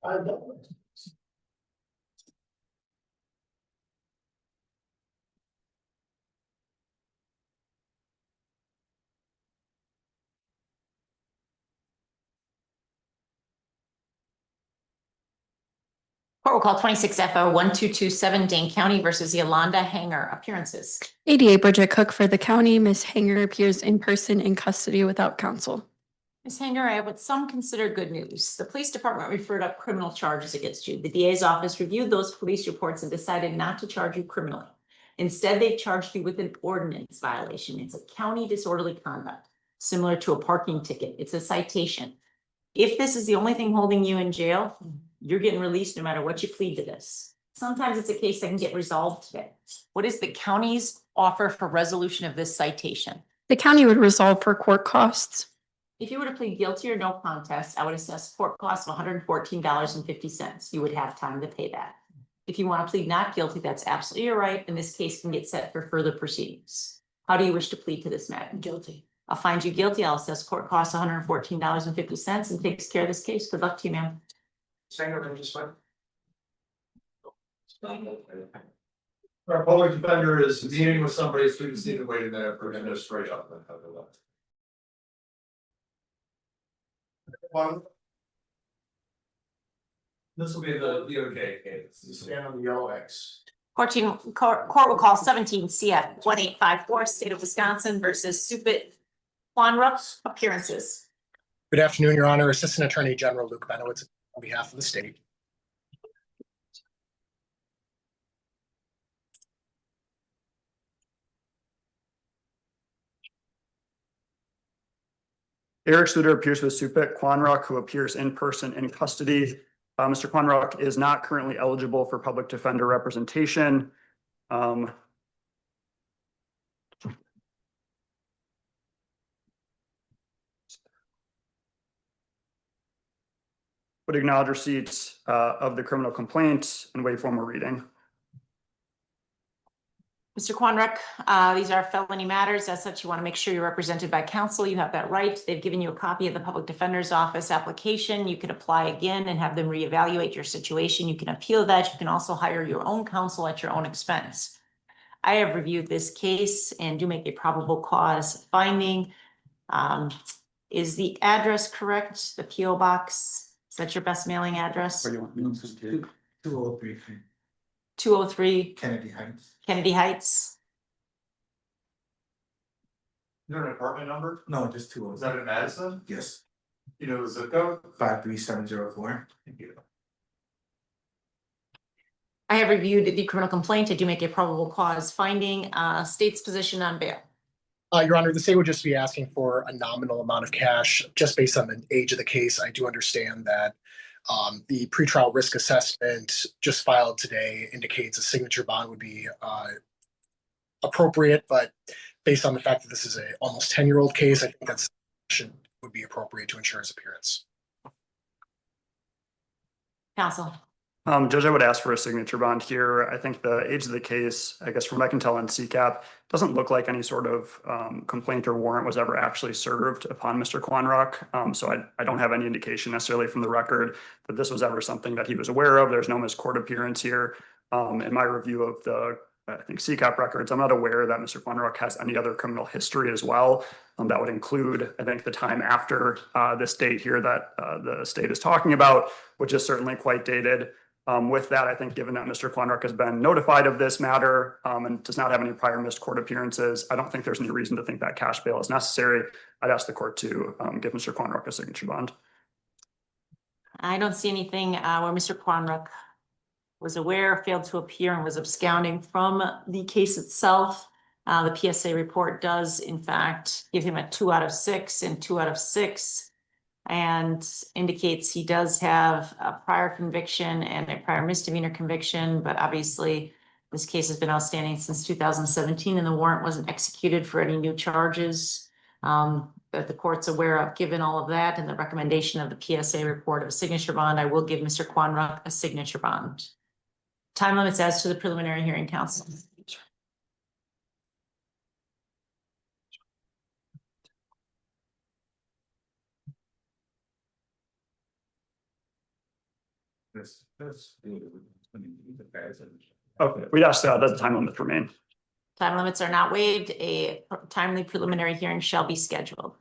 Court will call 26FO1227 Dane County versus Yolanda Hanger. Appearances. ADA Bridget Cook for the county. Ms. Hanger appears in person in custody without counsel. Ms. Hanger, I have what some consider good news. The police department referred up criminal charges against you. The DA's office reviewed those police reports and decided not to charge you criminally. Instead, they charged you with an ordinance violation. It's a county disorderly conduct, similar to a parking ticket. It's a citation. If this is the only thing holding you in jail, you're getting released no matter what you plead to this. Sometimes it's a case that can get resolved today. What is the county's offer for resolution of this citation? The county would resolve for court costs. If you were to plead guilty or no contest, I would assess court costs of $114.50. You would have time to pay that. If you want to plead not guilty, that's absolutely your right, and this case can get set for further proceedings. How do you wish to plead to this matter? Guilty. I'll find you guilty. I'll assess court costs $114.50 and takes care of this case. Good luck to you, ma'am. Our public defender is meeting with somebody, so you can see the way that we're gonna go straight up and have the left. This will be the DOJ case. Stand on the yellow X. Court will call 17 CF 1854 State of Wisconsin versus Supit Quanruck. Appearances. Good afternoon, Your Honor. Assistant Attorney General Luke Benowitz on behalf of the state. Erik Schlueter appears with Supit Quanruck, who appears in person in custody. Mr. Quanruck is not currently eligible for public defender representation. Would acknowledge receipts of the criminal complaint and waive formal reading. Mr. Quanruck, these are felony matters. As such, you want to make sure you're represented by counsel. You have that right. They've given you a copy of the public defender's office application. You can apply again and have them reevaluate your situation. You can appeal that. You can also hire your own counsel at your own expense. I have reviewed this case and do make a probable cause finding. Is the address correct? The PO box? Is that your best mailing address? 203 203 Kennedy Heights. Kennedy Heights. Is there an apartment number? No, just 2. Is that in Madison? Yes, You know the zip code? 53704. Thank you. I have reviewed the criminal complaint. I do make a probable cause finding. State's position on bail. Your Honor, the state would just be asking for a nominal amount of cash just based on the age of the case. I do understand that the pretrial risk assessment just filed today indicates a signature bond would be appropriate, but based on the fact that this is a almost 10-year-old case, I think that's would be appropriate to ensure his appearance. Counsel. Judge, I would ask for a signature bond here. I think the age of the case, I guess from what I can tell on CCAP, doesn't look like any sort of complaint or warrant was ever actually served upon Mr. Quanruck. So I don't have any indication necessarily from the record that this was ever something that he was aware of. There's no missed court appearance here. In my review of the, I think, CCAP records, I'm not aware that Mr. Quanruck has any other criminal history as well. That would include, I think, the time after this date here that the state is talking about, which is certainly quite dated. With that, I think given that Mr. Kattanach has been notified of this matter and does not have any prior missed court appearances, I don't think there's any reason to think that cash bail is necessary. I'd ask the court to give Mr. Kattanach a signature bond. I don't see anything where Mr. Kattanach was aware, failed to appear, and was absconding from the case itself. The PSA report does, in fact, give him a 2 out of 6 and 2 out of 6. And indicates he does have a prior conviction and a prior misdemeanor conviction, but obviously this case has been outstanding since 2017 and the warrant wasn't executed for any new charges that the court's aware of. Given all of that and the recommendation of the PSA report of a signature bond, I will give Mr. Kattanach a signature bond. Time limits as to the preliminary hearing, counsel. Okay, we'd ask that the time limit remain. Time limits are not waived. A timely preliminary hearing shall be scheduled.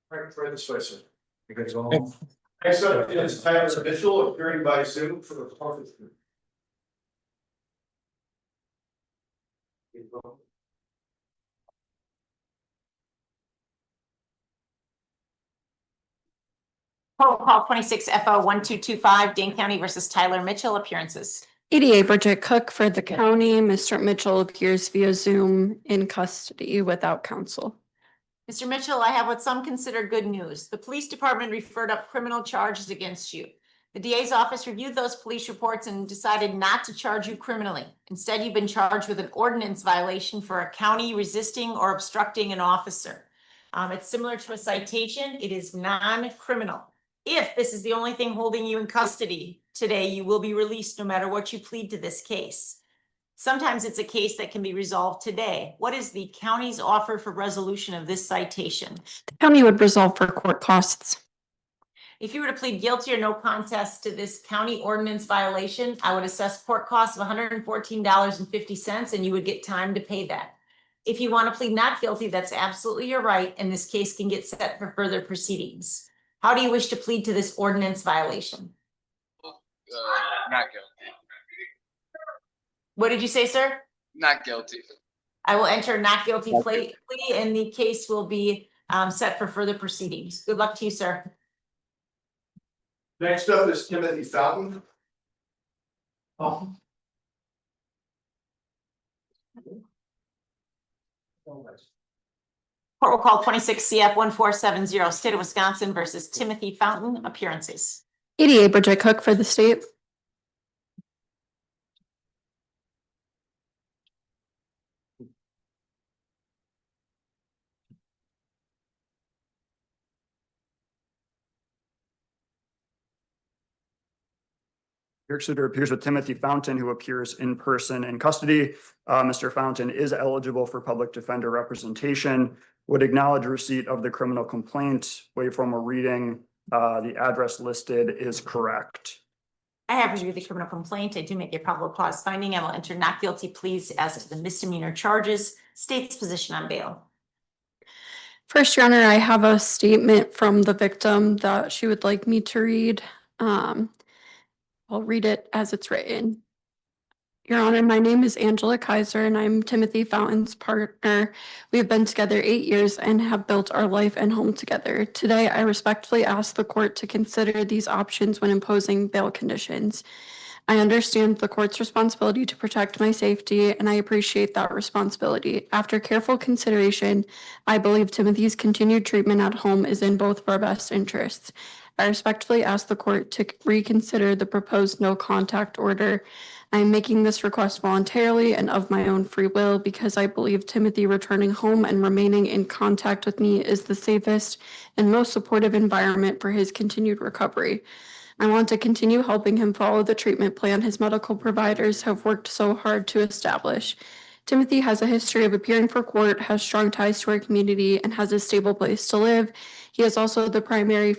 Right this way, sir. You guys go home. Next up is Tyler Mitchell appearing by Zoom for the conference. Call 26 FO 1225 Dane County versus Tyler Mitchell appearances. EDA Bridget Cook for the county. Mr. Mitchell appears via Zoom in custody without counsel. Mr. Mitchell, I have what some consider good news. The police department referred up criminal charges against you. The DA's office reviewed those police reports and decided not to charge you criminally. Instead, you've been charged with an ordinance violation for a county resisting or obstructing an officer. It's similar to a citation. It is non-criminal. If this is the only thing holding you in custody today, you will be released no matter what you plead to this case. Sometimes it's a case that can be resolved today. What is the county's offer for resolution of this citation? The county would resolve for court costs. If you were to plead guilty or no contest to this county ordinance violation, I would assess court costs of $114.50 and you would get time to pay that. If you want to plead not guilty, that's absolutely your right, and this case can get set for further proceedings. How do you wish to plead to this ordinance violation? Not guilty. What did you say, sir? Not guilty. I will enter not guilty plea and the case will be set for further proceedings. Good luck to you, sir. Next up is Timothy Fountain. Oh. Court will call 26 CF 1470 State of Wisconsin versus Timothy Fountain appearances. EDA Bridget Cook for the state. Erik Schlueter appears with Timothy Fountain, who appears in person in custody. Mr. Fountain is eligible for public defender representation, would acknowledge receipt of the criminal complaint, wait for a reading. The address listed is correct. I have reviewed the criminal complaint. I do make a probable cause finding. I will enter not guilty pleas as to the misdemeanor charges. State's position on bail. First, Your Honor, I have a statement from the victim that she would like me to read. I'll read it as it's written. Your Honor, my name is Angela Kaiser and I'm Timothy Fountain's partner. We have been together 8 years and have built our life and home together. Today, I respectfully ask the court to consider these options when imposing bail conditions. I understand the court's responsibility to protect my safety, and I appreciate that responsibility. After careful consideration, I believe Timothy's continued treatment at home is in both of our best interests. I respectfully ask the court to reconsider the proposed no contact order. I am making this request voluntarily and of my own free will because I believe Timothy returning home and remaining in contact with me is the safest and most supportive environment for his continued recovery. I want to continue helping him follow the treatment plan his medical providers have worked so hard to establish. Timothy has a history of appearing for court, has strong ties to our community, and has a stable place to live. He is also the primary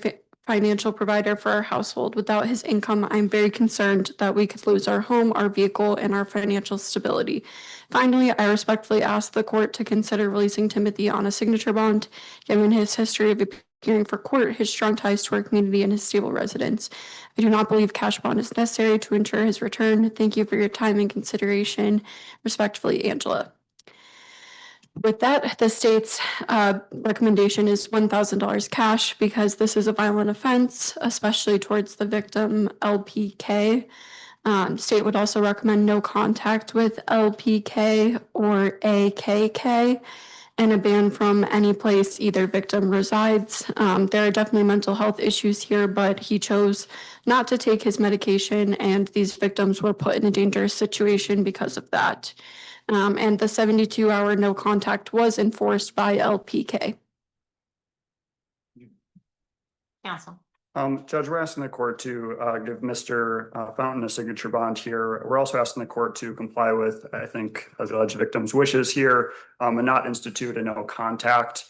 financial provider for our household. Without his income, I'm very concerned that we could lose our home, our vehicle, and our financial stability. Finally, I respectfully ask the court to consider releasing Timothy on a signature bond, given his history of appearing for court, his strong ties to our community, and his stable residence. I do not believe cash bond is necessary to ensure his return. Thank you for your time and consideration. Respectfully, Angela. With that, the state's recommendation is $1,000 cash because this is a violent offense, especially towards the victim, LPK. State would also recommend no contact with LPK or AKK and a ban from any place either victim resides. There are definitely mental health issues here, but he chose not to take his medication, and these victims were put in a dangerous situation because of that. And the 72-hour no contact was enforced by LPK. Counsel. Judge, we're asking the court to give Mr. Fountain a signature bond here. We're also asking the court to comply with, I think, the alleged victim's wishes here and not institute a no contact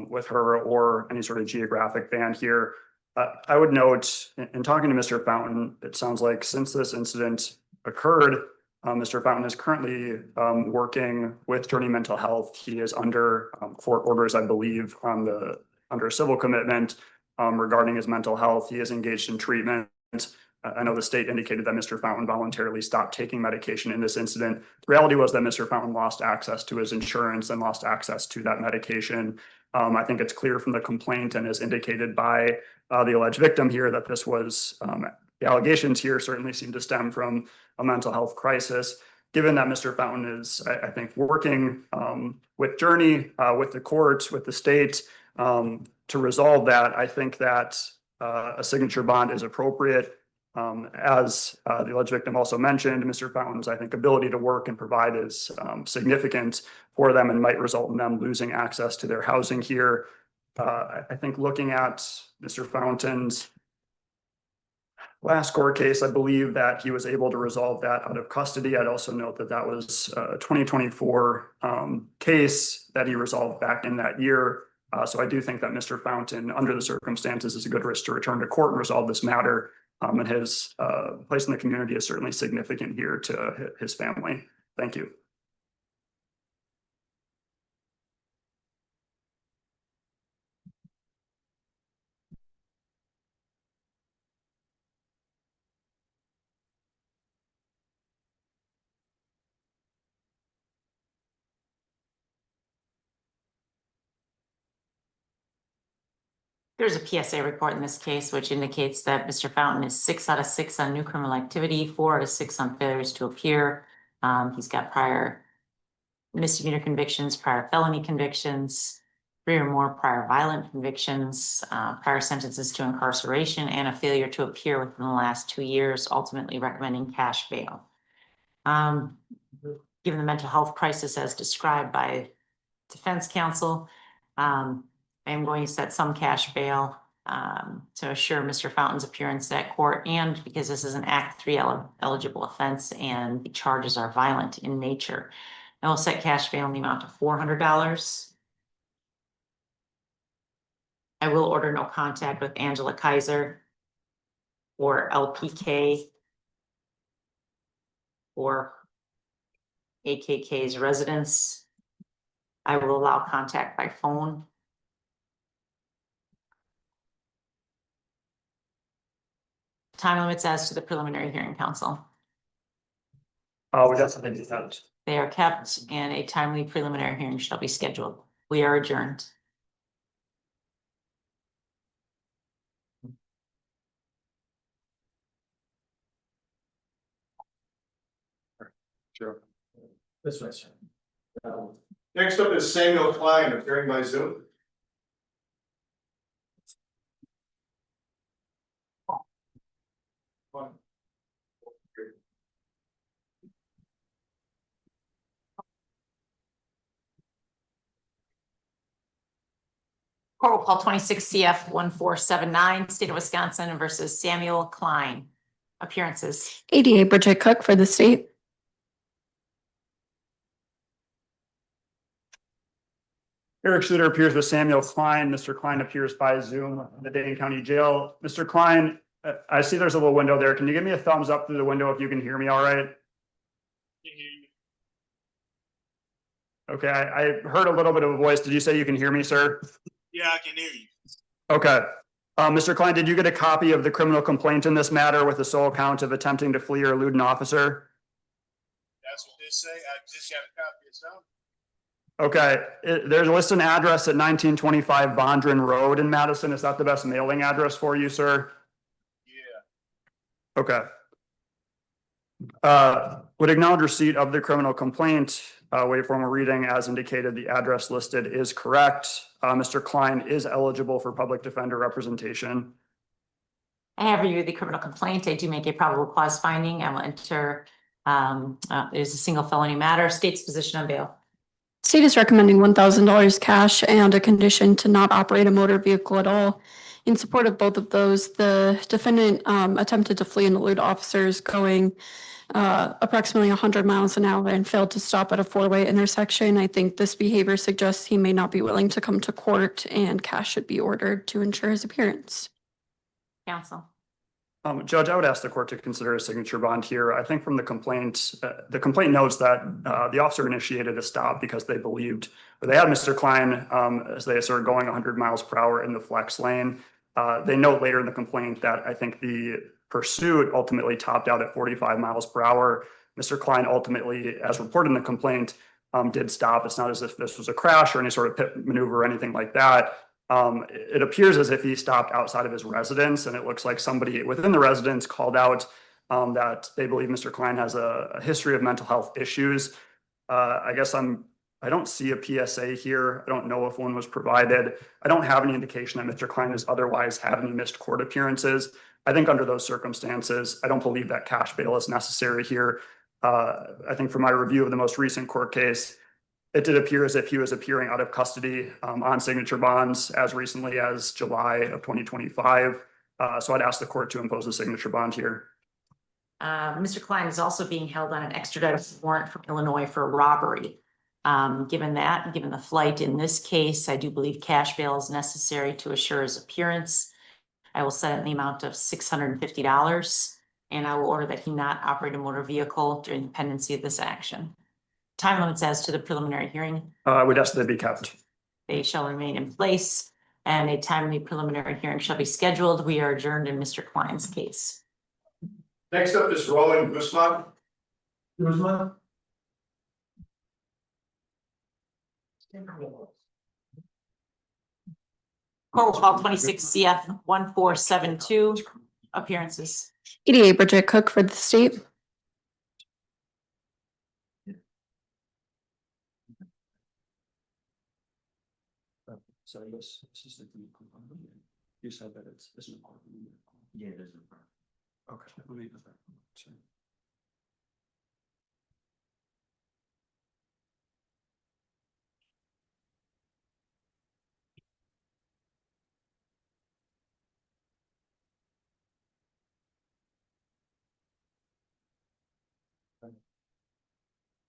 with her or any sort of geographic ban here. I would note, in talking to Mr. Fountain, it sounds like since this incident occurred, Mr. Fountain is currently working with Journey Mental Health. He is under court orders, I believe, under a civil commitment regarding his mental health. He is engaged in treatment. I know the state indicated that Mr. Fountain voluntarily stopped taking medication in this incident. The reality was that Mr. Fountain lost access to his insurance and lost access to that medication. I think it's clear from the complaint and as indicated by the alleged victim here that this was, the allegations here certainly seem to stem from a mental health crisis. Given that Mr. Fountain is, I think, working with Journey, with the courts, with the state to resolve that, I think that a signature bond is appropriate. As the alleged victim also mentioned, Mr. Fountain's, I think, ability to work and provide is significant for them and might result in them losing access to their housing here. I think looking at Mr. Fountain's last court case, I believe that he was able to resolve that out of custody. I'd also note that that was a 2024 case that he resolved back in that year. So I do think that Mr. Fountain, under the circumstances, is a good risk to return to court and resolve this matter. And his place in the community is certainly significant here to his family. Thank you. There's a PSA report in this case, which indicates that Mr. Fountain is 6 out of 6 on new criminal activity, 4 out of 6 on failures to appear. He's got prior misdemeanor convictions, prior felony convictions, 3 or more prior violent convictions, prior sentences to incarceration, and a failure to appear within the last 2 years, ultimately recommending cash bail. Given the mental health crisis as described by defense counsel, I am going to set some cash bail to assure Mr. Fountain's appearance at court, and because this is an Act 3 eligible offense and the charges are violent in nature. I will set cash bail in the amount of $400. I will order no contact with Angela Kaiser or LPK or AKK's residence. I will allow contact by phone. Time limits as to the preliminary hearing, counsel. We got something to that. They are kept and a timely preliminary hearing shall be scheduled. We are adjourned. Sure. This way, sir. Next up is Samuel Klein, appearing by Zoom. Court will call 26 CF 1479, State of Wisconsin versus Samuel Klein. Appearances. ADA Bridget Cook for the state. Erik Schlueter appears with Samuel Klein. Mr. Klein appears by Zoom in the Dane County Jail. Mr. Klein, I see there's a little window there. Can you give me a thumbs up through the window if you can hear me all right? Okay, I heard a little bit of a voice. Did you say you can hear me, sir? Yeah, I can hear you. Okay. Mr. Klein, did you get a copy of the criminal complaint in this matter with the sole count of attempting to flee or elude an officer? That's what they say. I just got a copy of some. Okay, there's listed an address at 1925 Bondren Road in Madison. Is that the best mailing address for you, sir? Yeah. Okay. Would acknowledge receipt of the criminal complaint. Wait for a reading as indicated. The address listed is correct. Mr. Klein is eligible for public defender representation. I have reviewed the criminal complaint. I do make a probable cause finding. I will enter. It is a single felony matter. State's position on bail. State is recommending $1,000 cash and a condition to not operate a motor vehicle at all. In support of both of those, the defendant attempted to flee and elude officers going approximately 100 miles an hour and failed to stop at a 4-way intersection. I think this behavior suggests he may not be willing to come to court and cash should be ordered to ensure his appearance. Counsel. Judge, I would ask the court to consider a signature bond here. I think from the complaint notes that the officer initiated a stop because they believed, or they had Mr. Klein, as they assert, going 100 miles per hour in the flex lane. They note later in the complaint that I think the pursuit ultimately topped out at 45 miles per hour. Mr. Klein ultimately, as reported in the complaint, did stop. It's not as if this was a crash or any sort of pit maneuver or anything like that. It appears as if he stopped outside of his residence, and it looks like somebody within the residence called out that they believe Mr. Klein has a history of mental health issues. I guess I don't see a PSA here. I don't know if one was provided. I don't have any indication that Mr. Klein has otherwise had any missed court appearances. I think under those circumstances, I don't believe that cash bail is necessary here. I think from my review of the most recent court case, it did appear as if he was appearing out of custody on signature bonds as recently as July of 2025. So I'd ask the court to impose a signature bond here. Mr. Klein is also being held on an extradited warrant from Illinois for robbery. Given the flight in this case, I do believe cash bail is necessary to assure his appearance. I will set it in the amount of $650, and I will order that he not operate a motor vehicle during the pendency of this action. Time limits as to the preliminary hearing. I would ask that they be kept. They shall remain in place, and a timely preliminary hearing shall be scheduled. We are adjourned in Mr. Klein's case. Next up is Roland Guzman. Guzman. Court will call 26 CF 1472. Appearances. EDA Bridget Cook for the state. So this is the you said that it's isn't part of the Yeah, it isn't. okay. Let me put that. Sorry.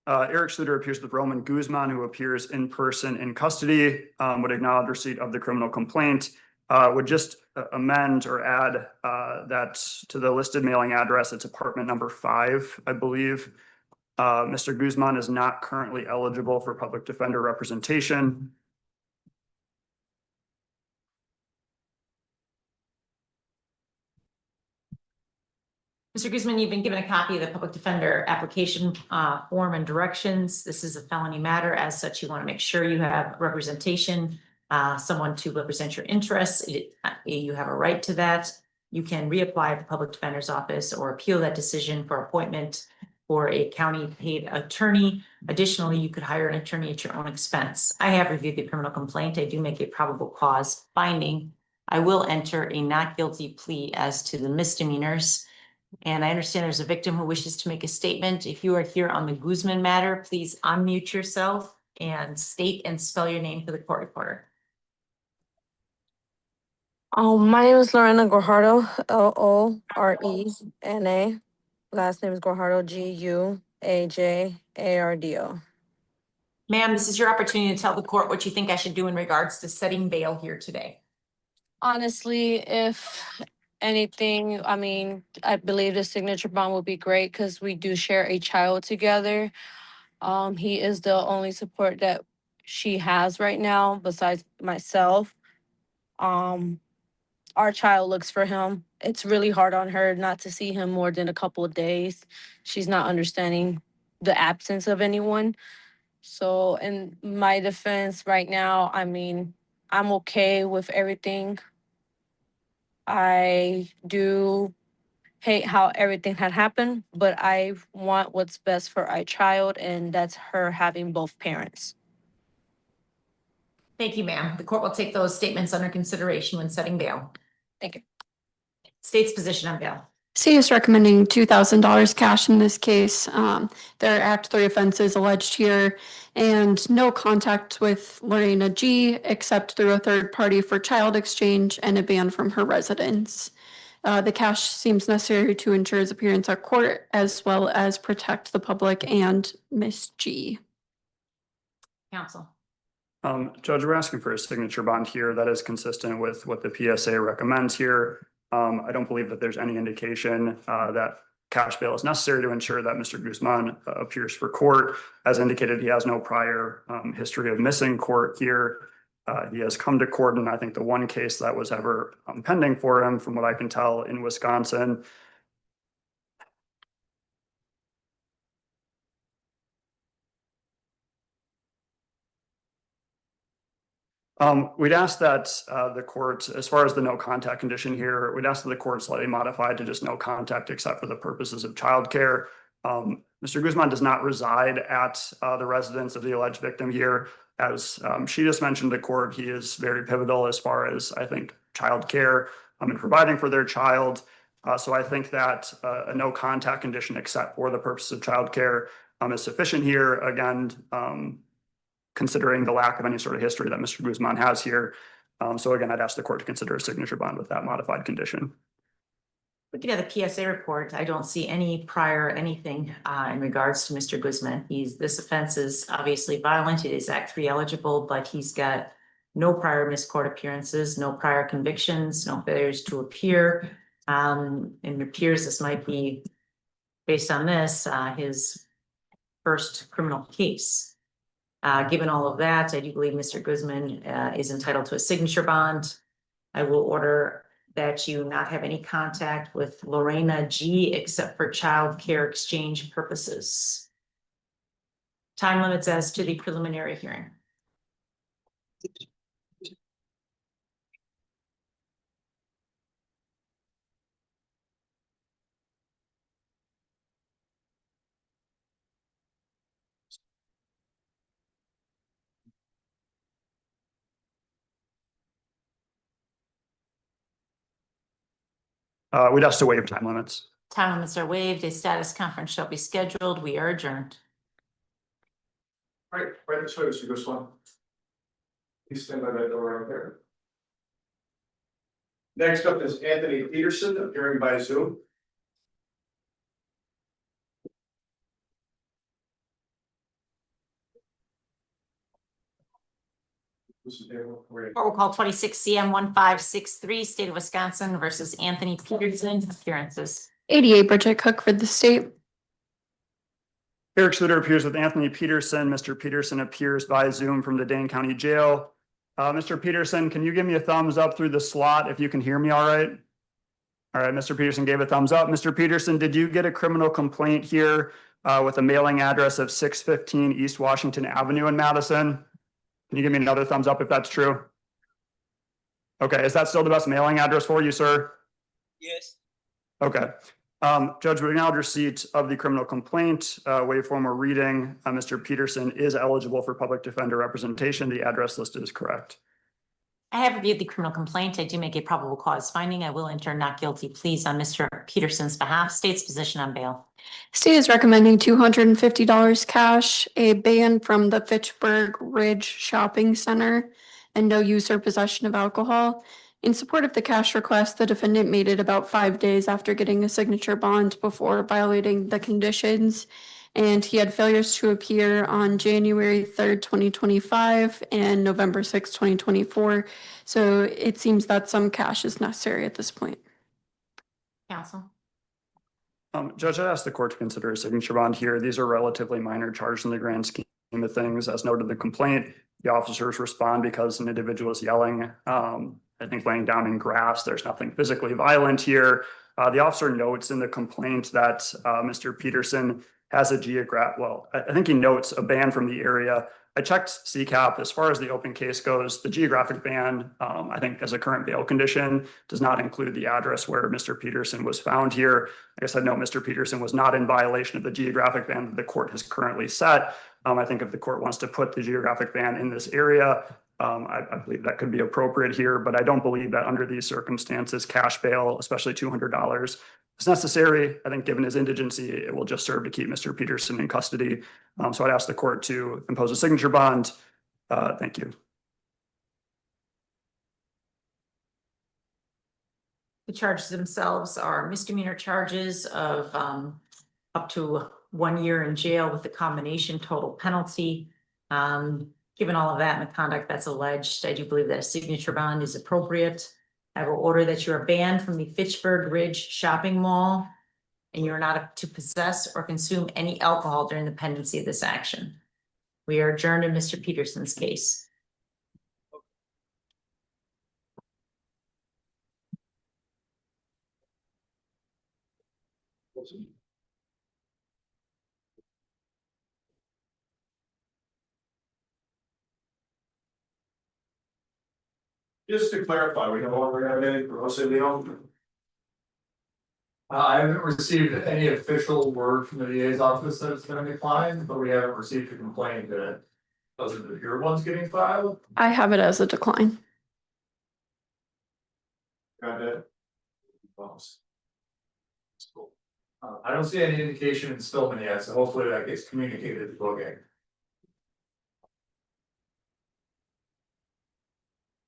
Erik Schlueter appears with Roman Guzman, who appears in person in custody, would acknowledge receipt of the criminal complaint, would just amend or add that to the listed mailing address. It's apartment number 5, I believe. Mr. Guzman is not currently eligible for public defender representation. Mr. Guzman, you've been given a copy of the public defender application form and directions. This is a felony matter. As such, you want to make sure you have representation, someone to represent your interests. You have a right to that. You can reapply at the public defender's office or appeal that decision for appointment for a county paid attorney. Additionally, you could hire an attorney at your own expense. I have reviewed the criminal complaint. I do make a probable cause finding. I will enter a not guilty plea as to the misdemeanors. And I understand there's a victim who wishes to make a statement. If you are here on the Guzman matter, please unmute yourself and state and spell your name for the court reporter. My name is Lorena Guajardo, Lorena. Last name is Guajardo, Guajardo. Ma'am, this is your opportunity to tell the court what you think I should do in regards to setting bail here today. Honestly, if anything, I mean, I believe the signature bond would be great because we do share a child together. He is the only support that she has right now besides myself. Our child looks for him. It's really hard on her not to see him more than a couple of days. She's not understanding the absence of anyone. So in my defense right now, I mean, I'm okay with everything. I do hate how everything had happened, but I want what's best for our child, and that's her having both parents. Thank you, ma'am. The court will take those statements under consideration when setting bail. Thank you. State's position on bail. State is recommending $2,000 cash in this case. There are Act 3 offenses alleged here and no contact with Lorena G except through a third party for child exchange and a ban from her residence. The cash seems necessary to ensure his appearance at court as well as protect the public and Miss G. Counsel. Judge, we're asking for a signature bond here that is consistent with what the PSA recommends here. I don't believe that there's any indication that cash bail is necessary to ensure that Mr. Guzman appears for court. As indicated, he has no prior history of missing court here. He has come to court, and I think the one case that was ever pending for him, from what I can tell, in Wisconsin. We'd ask that the court, as far as the no contact condition here, we'd ask that the court slightly modified to just no contact except for the purposes of childcare. Mr. Guzman does not reside at the residence of the alleged victim here. As she just mentioned to court, he is very pivotal as far as, I think, childcare and providing for their child. So I think that a no contact condition except for the purpose of childcare is sufficient here. Again, considering the lack of any sort of history that Mr. Guzman has here. So again, I'd ask the court to consider a signature bond with that modified condition. Looking at the PSA report, I don't see any prior anything in regards to Mr. Guzman. This offense is obviously violent. It is Act 3 eligible, but he's got no prior missed court appearances, no prior convictions, no failures to appear. And it appears this might be, based on this, his first criminal case. Given all of that, I do believe Mr. Guzman is entitled to a signature bond. I will order that you not have any contact with Lorena G except for child care exchange purposes. Time limits as to the preliminary hearing. We'd ask to waive time limits. Time limits are waived. A status conference shall be scheduled. We are adjourned. All right, right this way, Mr. Guzman. Please stand by that door right there. Next up is Anthony Peterson, appearing by Zoom. Court will call 26 CM 1563, State of Wisconsin versus Anthony Peterson. Appearances. 88 Bridget Cook for the state. Erik Schlueter appears with Anthony Peterson. Mr. Peterson appears by Zoom from the Dane County Jail. Mr. Peterson, can you give me a thumbs up through the slot if you can hear me all right? All right, Mr. Peterson gave a thumbs up. Mr. Peterson, did you get a criminal complaint here with a mailing address of 615 East Washington Avenue in Madison? Can you give me another thumbs up if that's true? Okay, is that still the best mailing address for you, sir? Yes. Okay. Judge, we acknowledge receipt of the criminal complaint, waive formal reading. Mr. Peterson is eligible for public defender representation. The address listed is correct. I have reviewed the criminal complaint. I do make a probable cause finding. I will enter not guilty pleas on Mr. Peterson's behalf. State's position on bail. State is recommending $250 cash, a ban from the Fitchburg Ridge Shopping Center, and no use or possession of alcohol. In support of the cash request, the defendant made it about 5 days after getting a signature bond before violating the conditions, and he had failures to appear on January 3rd, 2025 and November 6th, 2024. So it seems that some cash is necessary at this point. Counsel. Judge, I'd ask the court to consider a signature bond here. These are relatively minor charges in the grand scheme of things. As noted in the complaint, the officers respond because an individual is yelling, I think laying down in grass. There's nothing physically violent here. The officer notes in the complaint that Mr. Peterson has a I think he notes a ban from the area. I checked CCAP. As far as the open case goes, the geographic ban, I think as a current bail condition, does not include the address where Mr. Peterson was found here. I guess I know Mr. Peterson was not in violation of the geographic ban that the court has currently set. I think if the court wants to put the geographic ban in this area, I believe that could be appropriate here, but I don't believe that under these circumstances, cash bail, especially $200, is necessary. I think given his indigency, it will just serve to keep Mr. Peterson in custody. So I'd ask the court to impose a signature bond. Thank you. The charges themselves are misdemeanor charges of up to 1 year in jail with the combination total penalty. Given all of that and the conduct that's alleged, I do believe that a signature bond is appropriate. I will order that you are banned from the Fitchburg Ridge Shopping Mall and you are not to possess or consume any alcohol during the pendency of this action. We are adjourned in Mr. Peterson's case. Just to clarify, we no longer have any promotion deal. I haven't received any official word from the DA's office that it's been declined, but we haven't received a complaint that it doesn't appear one's getting filed. I have it as a decline. Got it. Cool. I don't see any indication in Stillman yet, so hopefully that gets communicated to booking.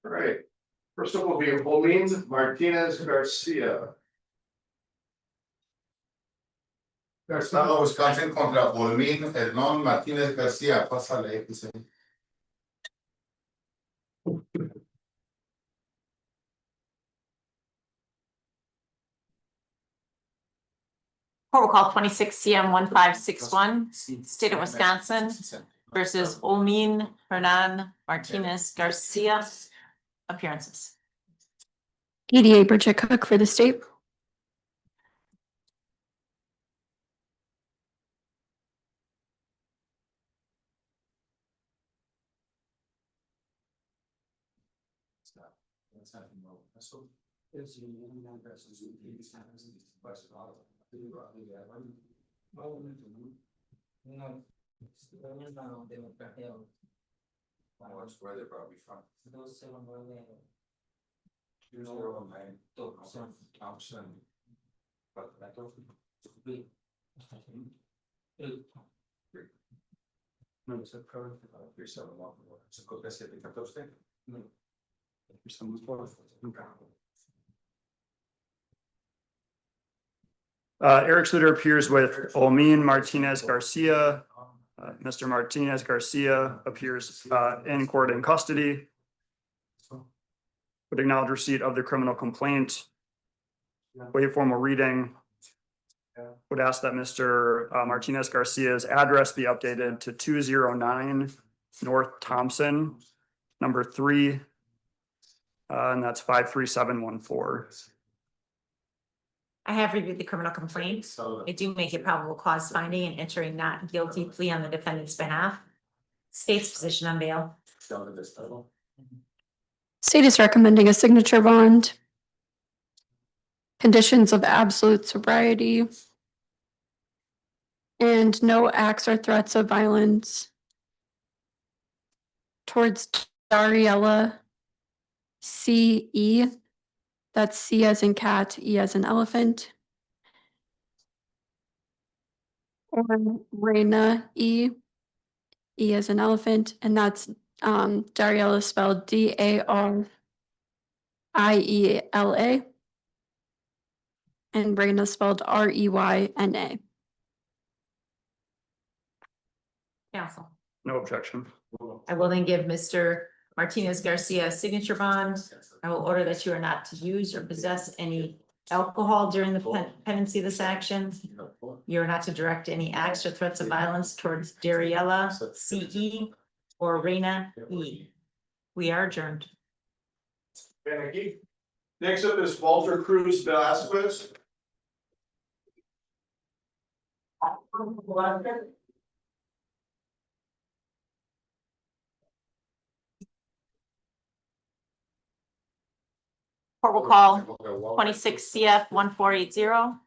All right, first up will be Pauline Martinez Garcia. Estado Wisconsin contra Olmin Hernán Martínez García, pásale. Court will call 26 CM 1561, State of Wisconsin versus Olmin Hernan Martinez Garcia. Appearances. EDA Bridget Cook for the state. Where they're probably from. Thompson. No, se acaba de se copia 714. Erik Schlueter appears with Olmin Martinez Garcia. Mr. Martinez Garcia appears in court in custody. Would acknowledge receipt of the criminal complaint. Waive formal reading. Would ask that Mr. Martinez Garcia's address be updated to 209 North Thompson, number 3. And that's 53714. I have reviewed the criminal complaint. I do make a probable cause finding and entering not guilty plea on the defendant's behalf. State's position on bail. State is recommending a signature bond. Conditions of absolute sobriety. And no acts or threats of violence towards Dariella C.E. That's C as in cat, E as in elephant. Or Reina E. E as in elephant, and that's Dariella spelled Dariela. And Reina spelled Reyna. Counsel. No objection. I will then give Mr. Martinez Garcia a signature bond. I will order that you are not to use or possess any alcohol during the pendency of this action. You are not to direct any acts or threats of violence towards Dariella C.E. or Reina E. We are adjourned. Thank you. Next up is Walter Cruz Velasquez. Court will call 26 CF 1480.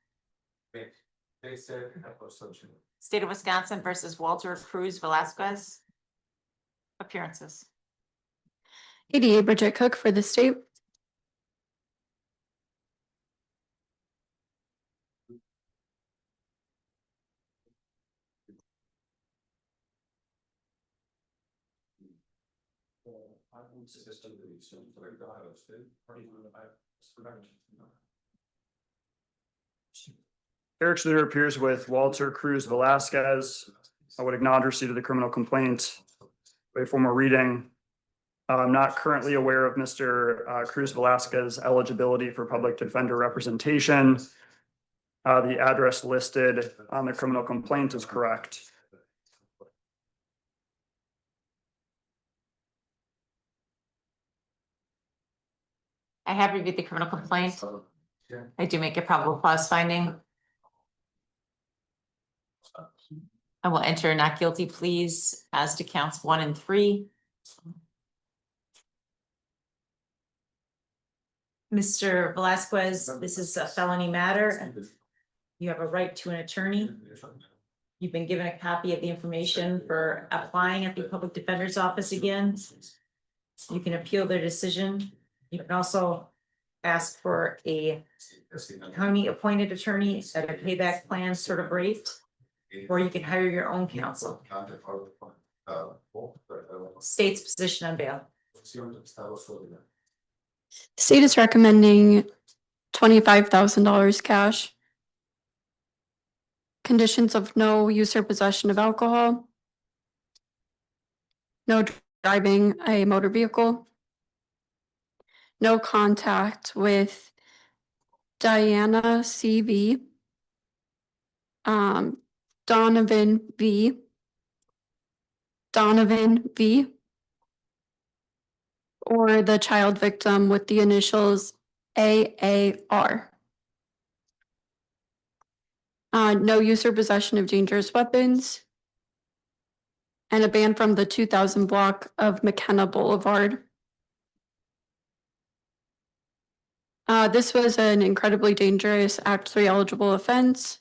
State of Wisconsin versus Walter Cruz Velasquez. Appearances. EDA Bridget Cook for the state. Erik Schlueter appears with Walter Cruz Velasquez. I would acknowledge receipt of the criminal complaint. Wait for more reading. I'm not currently aware of Mr. Cruz Velasquez eligibility for public defender representation. The address listed on the criminal complaint is correct. I have reviewed the criminal complaint. I do make a probable cause finding. I will enter a not guilty pleas as to counts 1 and 3. Mr. Velasquez, this is a felony matter. You have a right to an attorney. You've been given a copy of the information for applying at the public defender's office again. You can appeal their decision. You can also ask for a county appointed attorney at a payback plan sort of rate, or you can hire your own counsel. State's position on bail. The state is recommending $25,000 cash. Conditions of no use or possession of alcohol. No driving a motor vehicle. No contact with Diana CV. Donovan V. Or the child victim with the initials AAR. No use or possession of dangerous weapons. And a ban from the 2000 block of McKenna Boulevard. This was an incredibly dangerous Act 3 eligible offense.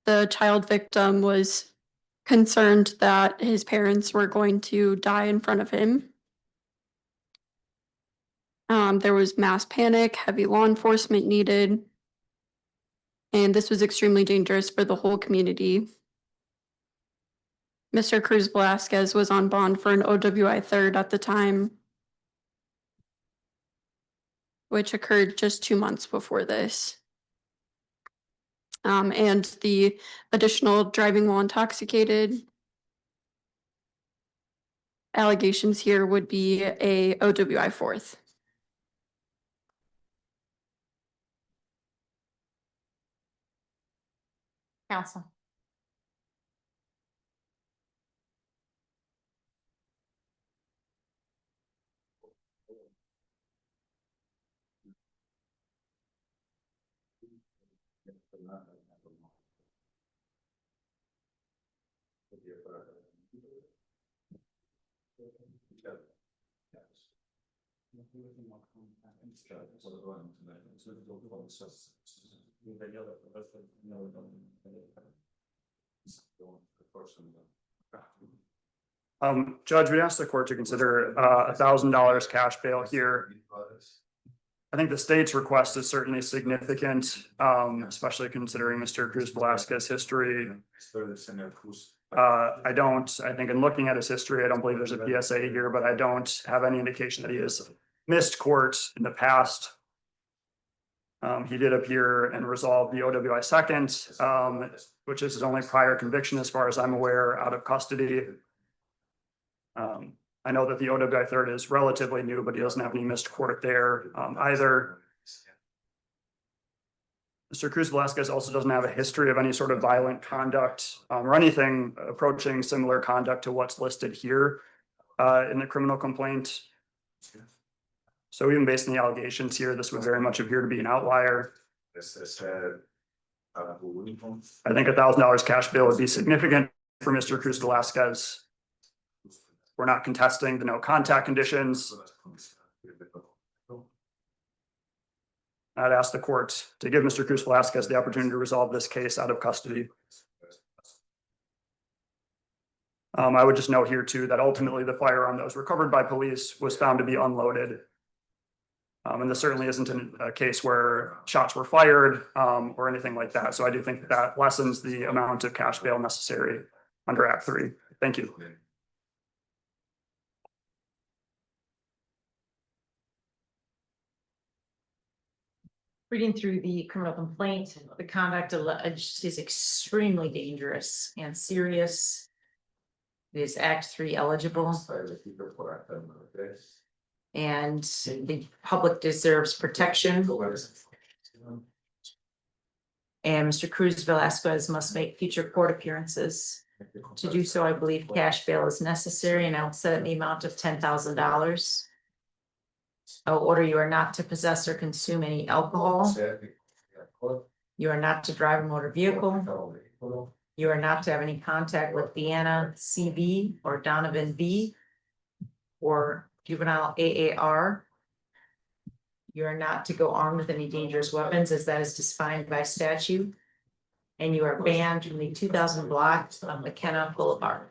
The child victim was concerned that his parents were going to die in front of him. There was mass panic, heavy law enforcement needed. And this was extremely dangerous for the whole community. Mr. Cruz Velasquez was on bond for an OWI third at the time, which occurred just 2 months before this. And the additional driving while intoxicated allegations here would be a OWI fourth. Counsel. Judge, we asked the court to consider $1,000 cash bail here. I think the state's request is certainly significant, especially considering Mr. Cruz Velasquez's history. I think in looking at his history, I don't believe there's a PSA here, but I don't have any indication that he has missed court in the past. He did appear and resolve the OWI second, which is his only prior conviction, as far as I'm aware, out of custody. I know that the OWI third is relatively new, but he doesn't have any missed court there either. Mr. Cruz Velasquez also doesn't have a history of any sort of violent conduct or anything approaching similar conduct to what's listed here in the criminal complaint. So even based on the allegations here, this would very much appear to be an outlier. I think $1,000 cash bail would be significant for Mr. Cruz Velasquez. We're not contesting the no contact conditions. I'd ask the court to give Mr. Cruz Velasquez the opportunity to resolve this case out of custody. I would just note here too that ultimately the firearm that was recovered by police was found to be unloaded. And this certainly isn't a case where shots were fired or anything like that. So I do think that lessens the amount of cash bail necessary under Act 3. Thank you. Reading through the criminal complaint, the conduct alleged is extremely dangerous and serious. It is Act 3 eligible, and the public deserves protection. And Mr. Cruz Velasquez must make future court appearances. To do so, I believe cash bail is necessary, and I'll set the amount of $10,000. I'll order you are not to possess or consume any alcohol. You are not to drive a motor vehicle. You are not to have any contact with Deanna CB or Donovan B or juvenile AAR. You are not to go armed with any dangerous weapons, as that is defined by statute. And you are banned from the 2000 block of McKenna Boulevard.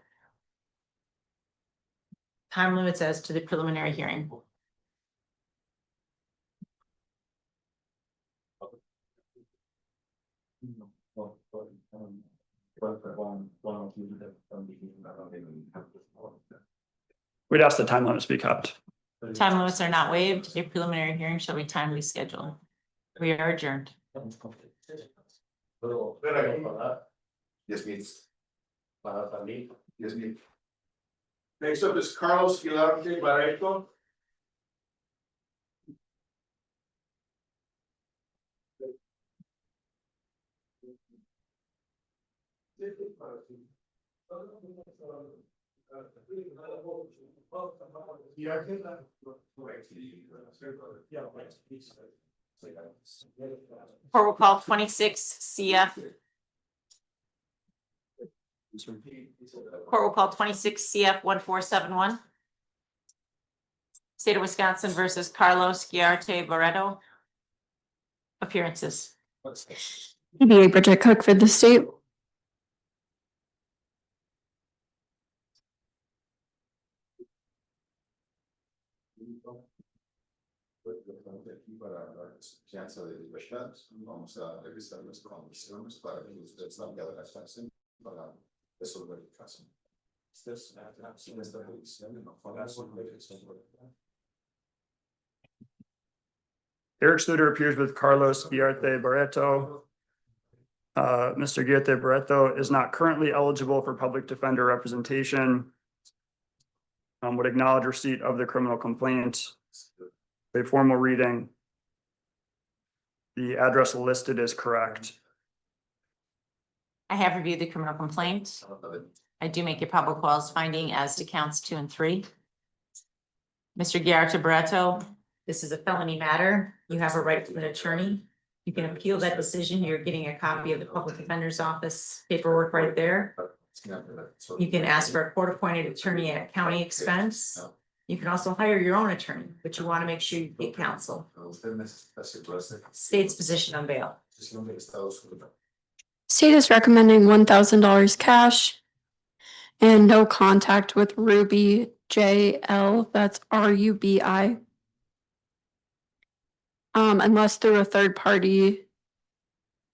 Time limits as to the preliminary hearing. We'd ask the time limits be kept. Time limits are not waived. A preliminary hearing shall be timely scheduled. We are adjourned. Yes, me. Yes, me. Next up is Carlos Schlueter Barreto. Court will call 26 CF. Court will call 26 CF 1471. State of Wisconsin versus Carlos Giarte Barreto. Appearances. DBA Bridget Cook for the state. Confianza de libertad, vamos a revisar las condiciones para que usted salga de la cárcel para resolver el caso. Esta revisión no fue la solución. Erik Schlueter appears with Carlos Giarte Barreto. Mr. Giarte Barreto is not currently eligible for public defender representation. Would acknowledge receipt of the criminal complaint. A formal reading. The address listed is correct. I have reviewed the criminal complaint. I do make a probable cause finding as to counts 2 and 3. Mr. Giarte Barreto, this is a felony matter. You have a right to an attorney. You can appeal that decision. You're getting a copy of the public defender's office paperwork right there. You can ask for a court-appointed attorney at county expense. You can also hire your own attorney, but you want to make sure you get counsel. State's position on bail. State is recommending $1,000 cash and no contact with Ruby JL, that's RUBI. Unless through a third party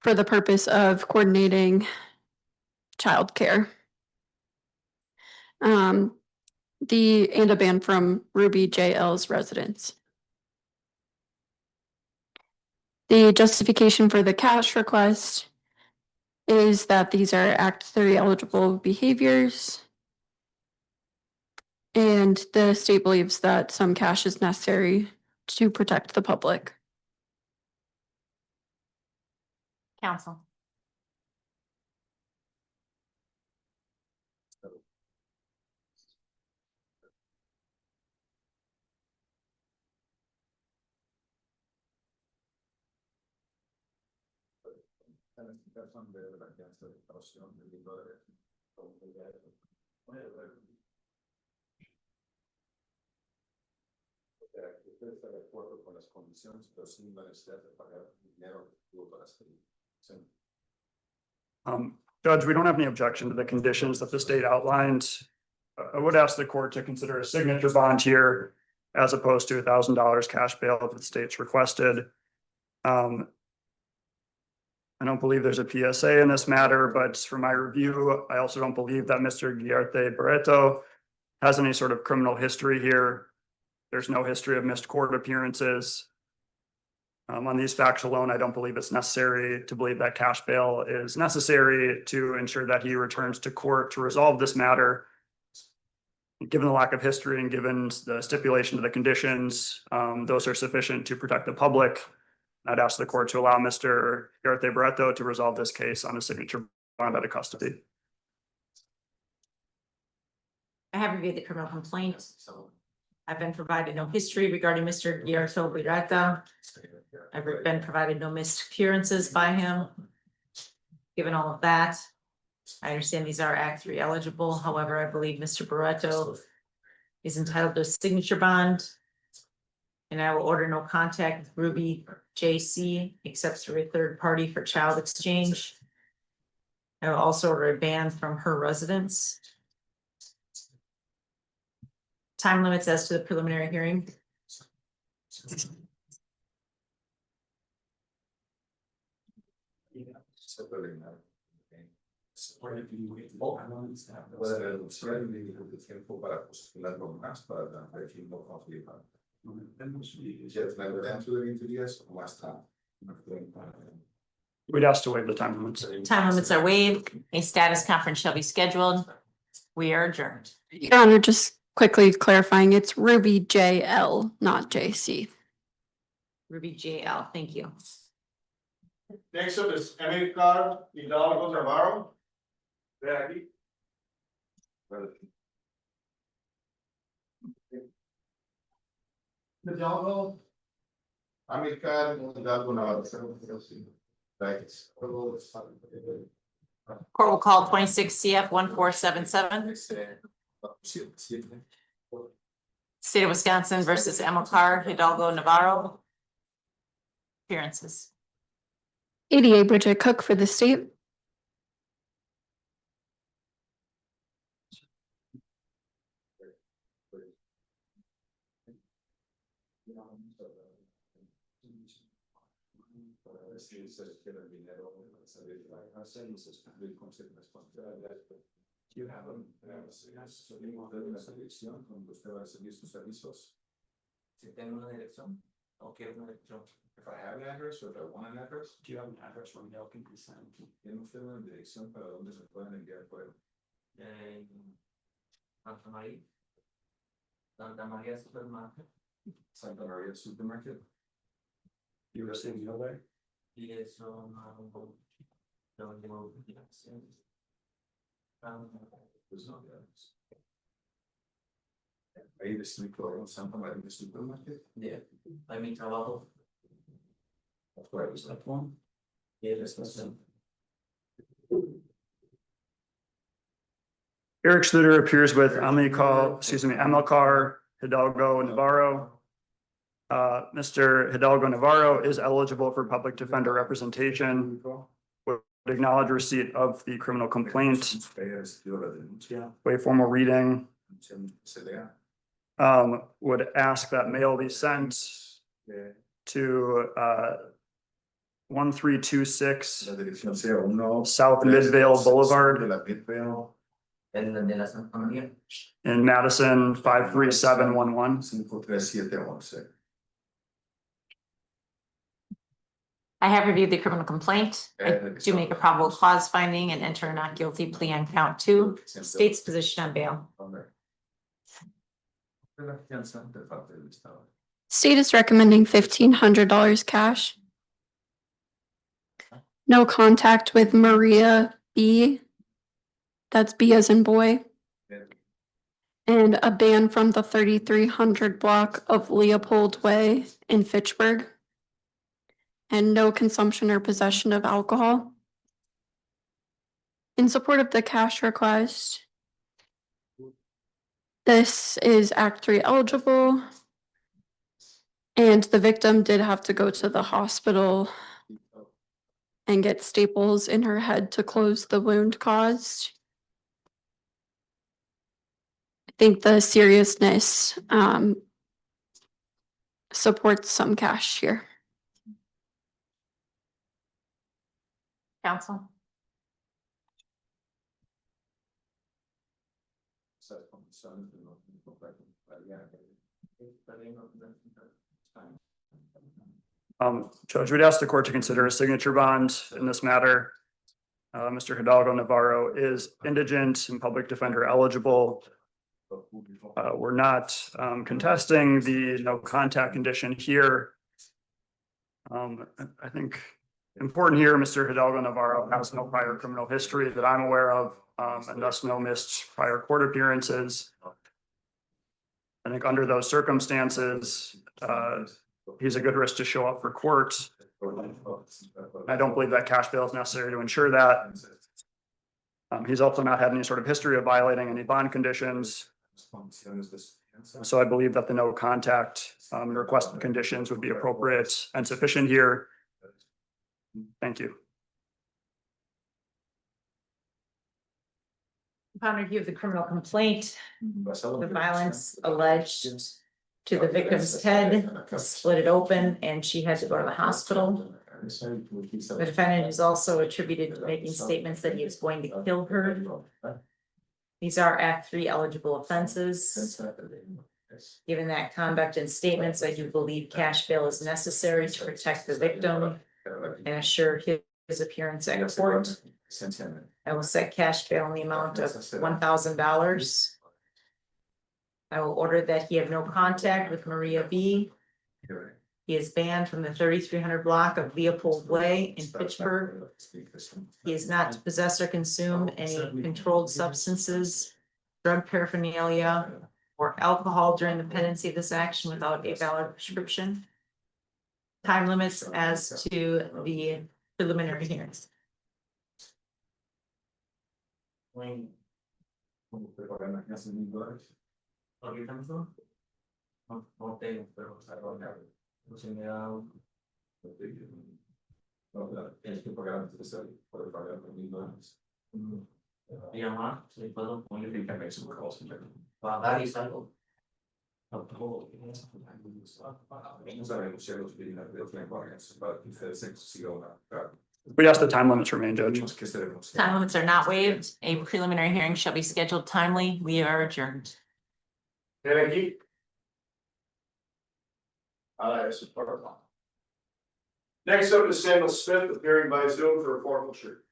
for the purpose of coordinating childcare. And a ban from Ruby JL's residence. The justification for the cash request is that these are Act 3 eligible behaviors. And the state believes that some cash is necessary to protect the public. Counsel. Judge, we don't have any objection to the conditions that the state outlined. I would ask the court to consider a signature bond here as opposed to $1,000 cash bail that the state's requested. I don't believe there's a PSA in this matter, but from my review, I also don't believe that Mr. Giarte Barreto has any sort of criminal history here. There's no history of missed court appearances. On these facts alone, I don't believe it's necessary to believe that cash bail is necessary to ensure that he returns to court to resolve this matter. Given the lack of history and given the stipulation of the conditions, those are sufficient to protect the public. I'd ask the court to allow Mr. Barreto to resolve this case on a signature bond out of custody. I have reviewed the criminal complaint. I've been provided no history regarding Mr. Barreto. I've been provided no missed appearances by him. Given all of that, I understand these are Act 3 eligible. However, I believe Mr. Barreto is entitled to a signature bond. And I will order no contact with Ruby JC except through a third party for child exchange. I will also order a ban from her residence. Time limits as to the preliminary hearing. Tiempo para postularlo más para ver si no confirma. Just never enter the interviews last time. We'd ask to waive the time limits. Time limits are waived. A status conference shall be scheduled. We are adjourned. Your Honor, just quickly clarifying, it's Ruby JL, not JC. Ruby JL, thank you. Next up is Erik Hidalgo Navarro. Ven aquí. Hidalgo. Amilcar Hidalgo Navarro. Thanks. Court will call 26 CF 1477. State of Wisconsin versus Amilcar Hidalgo Navarro. Appearances. ADA Bridget Cook for the state. You have una selección cuando usted va a seguir sus servicios. Si tengo una dirección, o quiero una dirección. If I have an address or if I want an address, Do you have an address where mail can be sent? tiene usted una dirección para donde se pueden enviar fuego. Santa María. Santa María Supermarket. Santa Maria Supermarket. You receive mail there? Y eso There's no address. Ahí distrito en Santa Maria Supermarket. yeah, hay mi trabajo. That's where I was at one. Y el estación. Erik Schlueter appears with Amilcar Hidalgo Navarro. Mr. Hidalgo Navarro is eligible for public defender representation. Would acknowledge receipt of the criminal complaint. Waive formal reading. Would ask that mail be sent to 1326 La dirección sea uno. South Midvale Boulevard De la Midvale. De la Santa María. in Madison 53711. 53711. I have reviewed the criminal complaint. I do make a probable cause finding and enter a not guilty plea on count 2. State's position on bail. State is recommending $1,500 cash. No contact with Maria B. That's B as in boy. And a ban from the 3300 block of Leopold Way in Fitchburg. And no consumption or possession of alcohol. In support of the cash request, this is Act 3 eligible. And the victim did have to go to the hospital and get staples in her head to close the wound caused. I think the seriousness supports some cash here. Counsel. Judge, we'd ask the court to consider a signature bond in this matter. Mr. Hidalgo Navarro is indigent and public defender eligible. We're not contesting the no contact condition here. I think important here, Mr. Hidalgo Navarro has no prior criminal history that I'm aware of, and thus no missed prior court appearances. I think under those circumstances, he's a good risk to show up for court. I don't believe that cash bail is necessary to ensure that. He's also not had any sort of history of violating any bond conditions. So I believe that the no contact requested conditions would be appropriate and sufficient here. Thank you. Upon review of the criminal complaint, the violence alleged to the victim's head, split it open, and she had to go to the hospital. The defendant is also attributed to making statements that he was going to kill her. These are Act 3 eligible offenses. Given that conduct and statements, I do believe cash bail is necessary to protect the victim and assure his appearance at court. I will set cash bail in the amount of $1,000. I will order that he have no contact with Maria B. He is banned from the 3300 block of Leopold Way in Pittsburgh. He is not to possess or consume any controlled substances, drug paraphernalia, or alcohol during the pendency of this action without a valid prescription. Time limits as to the preliminary hearings. We ask the time limits remain, Judge. Time limits are not waived. A preliminary hearing shall be scheduled timely. We are adjourned. Thank you. Next up is Samuel Smith, appearing by Zoom for a forfeiture.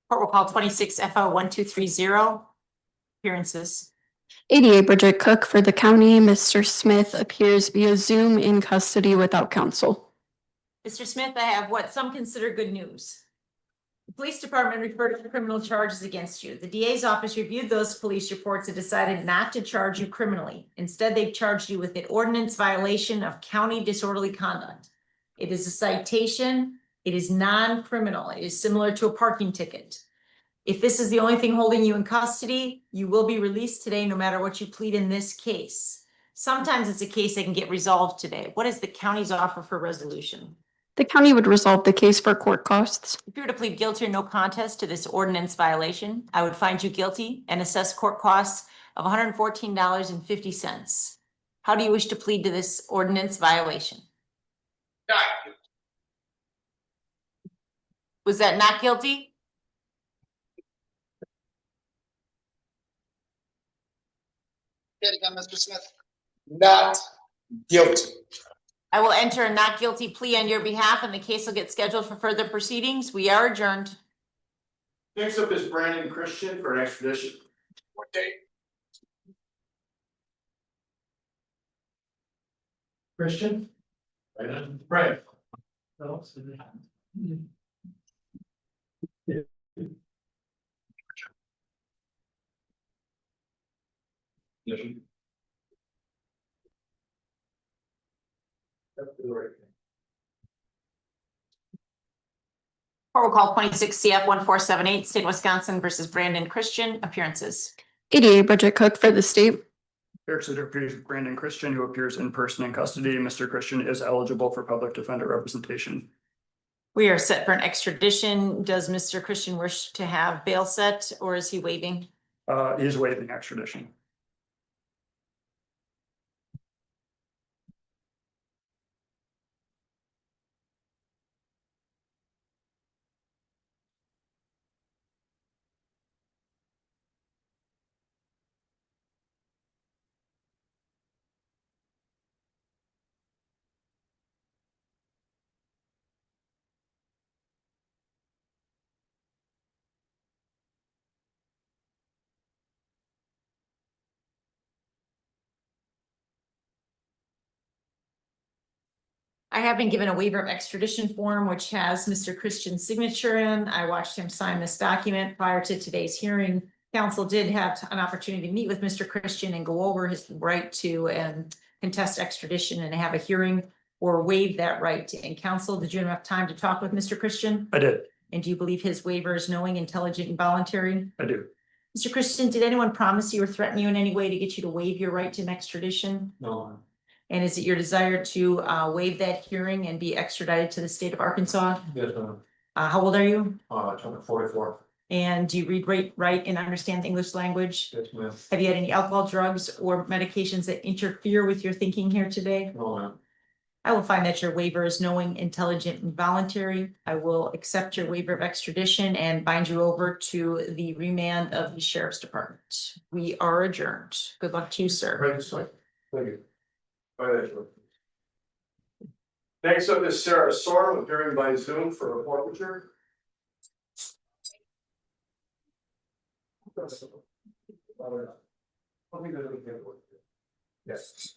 Court will call 26 FO 1230. Appearances. ADA Bridget Cook for the county. Mr. Smith appears via Zoom in custody without counsel. Mr. Smith, I have what some consider good news. The police department referred to criminal charges against you. The DA's office reviewed those police reports and decided not to charge you criminally. Instead, they've charged you with an ordinance violation of county disorderly conduct. It is a citation. It is non-criminal. It is similar to a parking ticket. If this is the only thing holding you in custody, you will be released today no matter what you plead in this case. Sometimes it's a case that can get resolved today. What is the county's offer for resolution? The county would resolve the case for court costs. If you were to plead guilty or no contest to this ordinance violation, I would find you guilty and assess court costs of $114.50. How do you wish to plead to this ordinance violation? Was that not guilty? Mr. Smith. Not guilty. I will enter a not guilty plea on your behalf and the case will get scheduled for further proceedings. We are adjourned. Next up is Brandon Christian for an extradition. What date? Christian? Right. Court will call 26 CF 1478, State of Wisconsin versus Brandon Christian. Appearances. ADA Bridget Cook for the state. Here to appears Brandon Christian, who appears in person in custody. Mr. Christian is eligible for public defender representation. We are set for an extradition. Does Mr. Christian wish to have bail set or is he waiving? He's waiving extradition. I have been given a waiver of extradition form, which has Mr. Christian's signature in. I watched him sign this document prior to today's hearing. Council did have an opportunity to meet with Mr. Christian and go over his right to contest extradition and have a hearing or waive that right. And council, did you have enough time to talk with Mr. Christian? I did. And do you believe his waiver is knowing, intelligent, and voluntary? I do. Mr. Christian, did anyone promise you or threaten you in any way to get you to waive your right to an extradition? No, And is it your desire to waive that hearing and be extradited to the state of Arkansas? yes, ma'am. How old are you? 44. And do you read, write, and understand the English language? Yes, ma'am. Have you had any alcohol, drugs, or medications that interfere with your thinking here today? No, ma'am. I will find that your waiver is knowing, intelligent, and voluntary. I will accept your waiver of extradition and bind you over to the remand of the sheriff's department. We are adjourned. Good luck to you, sir. Right, just like, thank you. All right, sure. Next up is Sarah Sorrell, appearing by Zoom for a forfeiture. Yes.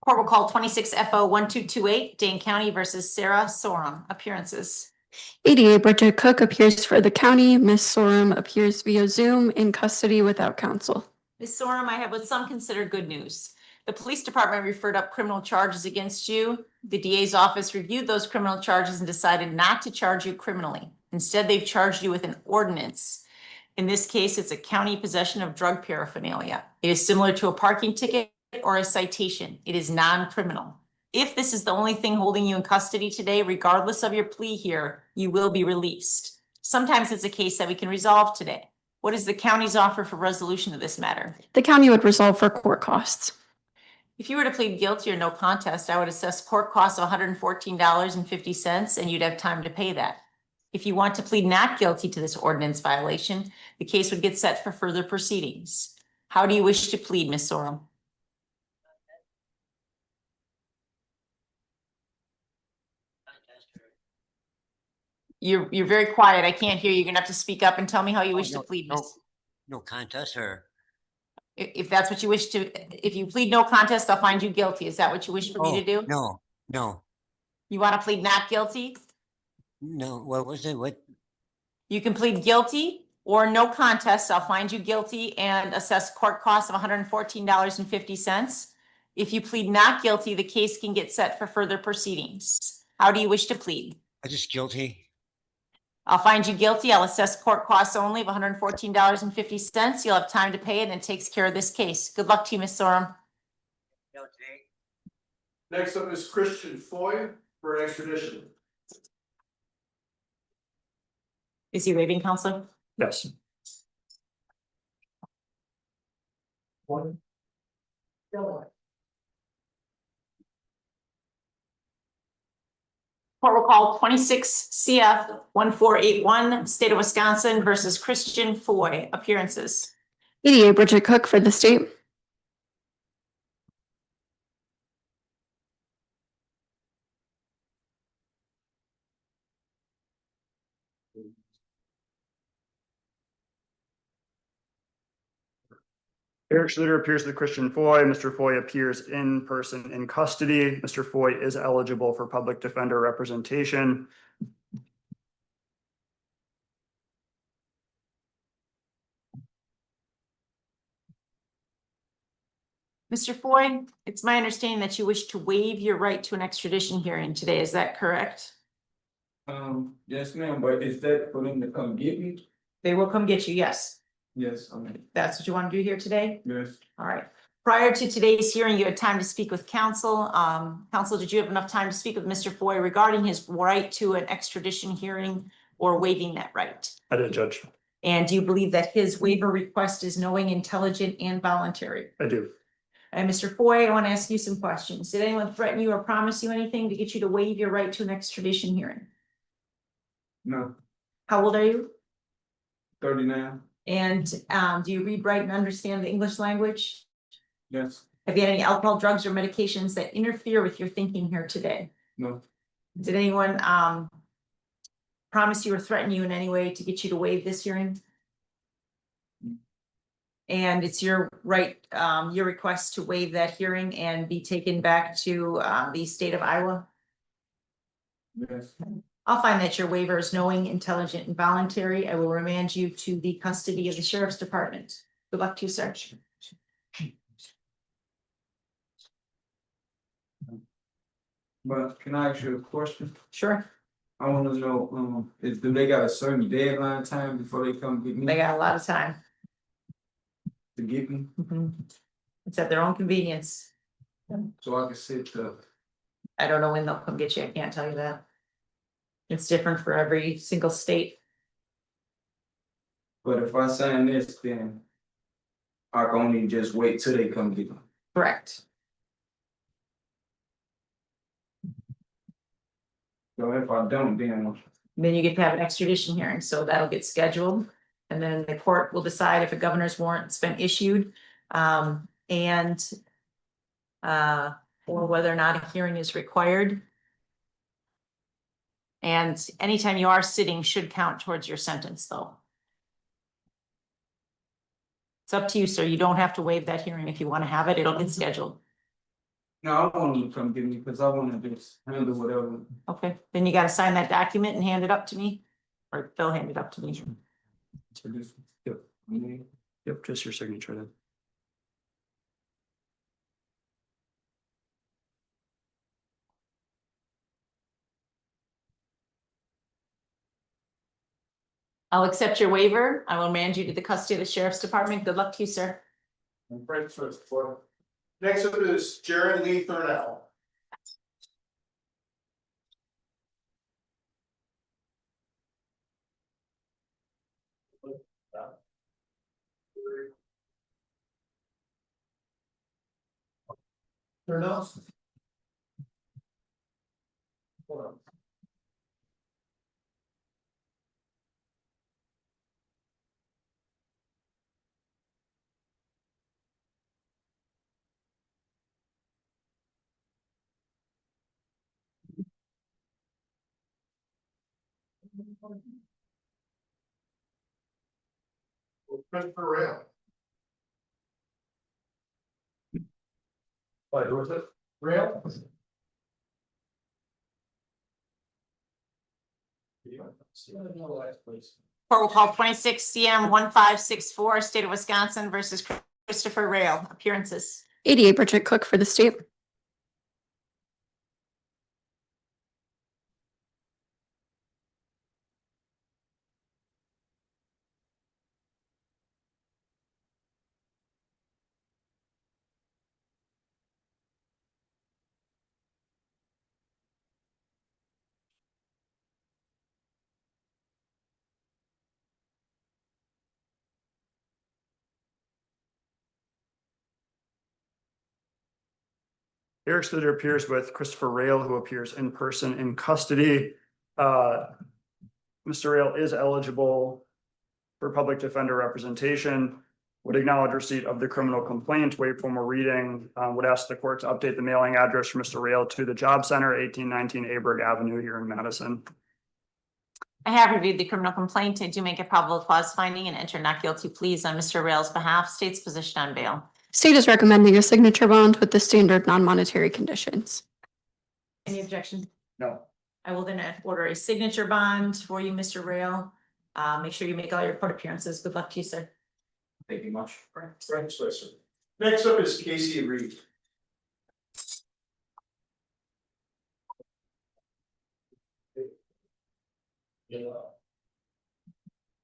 Court will call 26 FO 1228 Dane County versus Sarah Sorum. Appearances. ADA Bridget Cook appears for the county. Ms. Sorum appears via Zoom in custody without counsel. Ms. Sorum, I have what some consider good news. The police department referred up criminal charges against you. The DA's office reviewed those criminal charges and decided not to charge you criminally. Instead, they've charged you with an ordinance. In this case, it's a county possession of drug paraphernalia. It is similar to a parking ticket or a citation. It is non-criminal. If this is the only thing holding you in custody today, regardless of your plea here, you will be released. Sometimes it's a case that we can resolve today. What is the county's offer for resolution of this matter? The county would resolve for court costs. If you were to plead guilty or no contest, I would assess court costs of $114.50 and you'd have time to pay that. If you want to plead not guilty to this ordinance violation, the case would get set for further proceedings. How do you wish to plead, Ms. Sorum? You're very quiet. I can't hear you. You're gonna have to speak up and tell me how you wish to plead, Ms. No contest or, If that's what you wish to, if you plead no contest, I'll find you guilty. Is that what you wish for me to do? no, You want to plead not guilty? no, what was it, what, You can plead guilty or no contest. I'll find you guilty and assess court costs of $114.50. If you plead not guilty, the case can get set for further proceedings. How do you wish to plead? I just guilty? I'll find you guilty. I'll assess court costs only of $114.50. You'll have time to pay it and it takes care of this case. Good luck to you, Ms. Sorum. Guilty. Next up is Christian Foy for an extradition. Is he waiving, counselor? Yes. Court will call 26 CF 1481, State of Wisconsin versus Christian Foy. Appearances. ADA Bridget Cook for the state. Erik Schlueter appears to the Christian Foy. Mr. Foy appears in person in custody. Mr. Foy is eligible for public defender representation. Mr. Foy, it's my understanding that you wish to waive your right to an extradition hearing today. Is that correct? Yes, ma'am, but is that for them to come get me? They will come get you, yes. Yes, I mean, That's what you want to do here today? yes. All right. Prior to today's hearing, you had time to speak with counsel. Counsel, did you have enough time to speak with Mr. Foy regarding his right to an extradition hearing or waiving that right? I did, Judge. And do you believe that his waiver request is knowing, intelligent, and voluntary? I do. And Mr. Foy, I want to ask you some questions. Did anyone threaten you or promise you anything to get you to waive your right to an extradition hearing? No, How old are you? 39, And do you read, write, and understand the English language? yes, Have you had any alcohol, drugs, or medications that interfere with your thinking here today? no, Did anyone promise you or threaten you in any way to get you to waive this hearing? And it's your right, your request to waive that hearing and be taken back to, the state of Iowa. Yes. I'll find that your waiver is knowing, intelligent, and voluntary. I will remand you to the custody of the sheriff's department. Good luck to you, sir. But can I ask you a question? Sure. I wanna know, do they got a certain deadline time before they come get me? They got a lot of time. To get me, It's at their own convenience. so I can sit I don't know when they'll come get you. I can't tell you that. It's different for every single state. but if I sign this, then I can only just wait till they come get me. Correct. So if I don't, then Then you get to have an extradition hearing, so that'll get scheduled. And then the court will decide if a governor's warrant's been issued, and or whether or not a hearing is required. And anytime you are sitting should count towards your sentence, though. It's up to you, sir. You don't have to waive that hearing if you want to have it. It'll get scheduled. no, I want them to come get me because I want to just handle whatever. Okay, then you gotta sign that document and hand it up to me, or they'll hand it up to me. So just, yep, just your signature then. I'll accept your waiver. I will remand you to the custody of the sheriff's department. Good luck to you, sir. Next up is Jared Lee Thurnell. Thurnell. Hold on. Christopher Rail. Wait, who was it? Rail? Court will call 26 CM 1564, State of Wisconsin versus Christopher Rail. Appearances. 88 Bridget Cook for the state. Erik Schlueter appears with Christopher Rail, who appears in person in custody. Mr. Rail is eligible for public defender representation, would acknowledge receipt of the criminal complaint, waive formal reading, would ask the court to update the mailing address for Mr. Rail to the Job Center, 1819 Aberg Avenue here in Madison. I have reviewed the criminal complaint. I do make a probable cause finding and enter not guilty pleas on Mr. Rail's behalf. State's position on bail. State is recommending a signature bond with the standard non-monetary conditions. Any objection? No. I will then order a signature bond for you, Mr. Rail. Make sure you make all your court appearances. Good luck to you, sir. Thank you much. Thanks, sir. Next up is Casey Reed.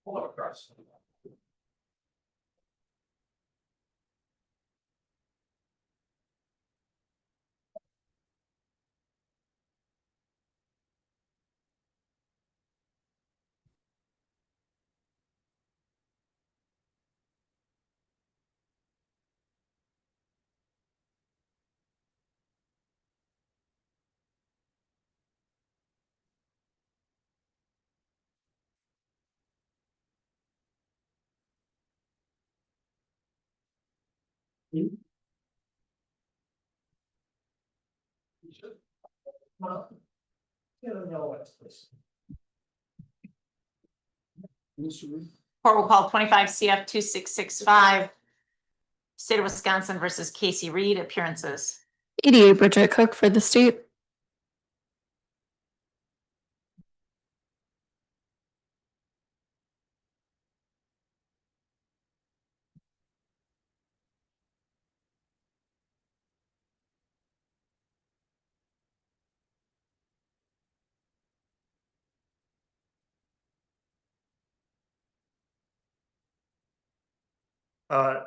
Hold up, Chris. Court will call 25 CF 2665, State of Wisconsin versus Casey Reed, appearances. 88 Bridget Cook for the state.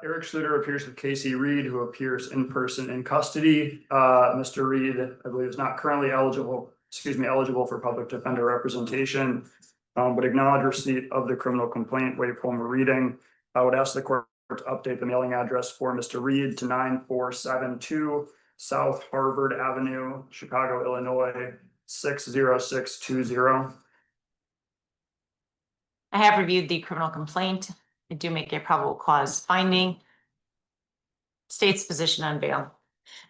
Erik Schlueter appears with Casey Reed, who appears in person in custody. Mr. Reed, I believe, is not currently eligible for public defender representation. But acknowledge receipt of the criminal complaint, waive formal reading. I would ask the court to update the mailing address for Mr. Reed to 9472 South Harvard Avenue, Chicago, Illinois, 60620. I have reviewed the criminal complaint. I do make a probable cause finding. State's position on bail.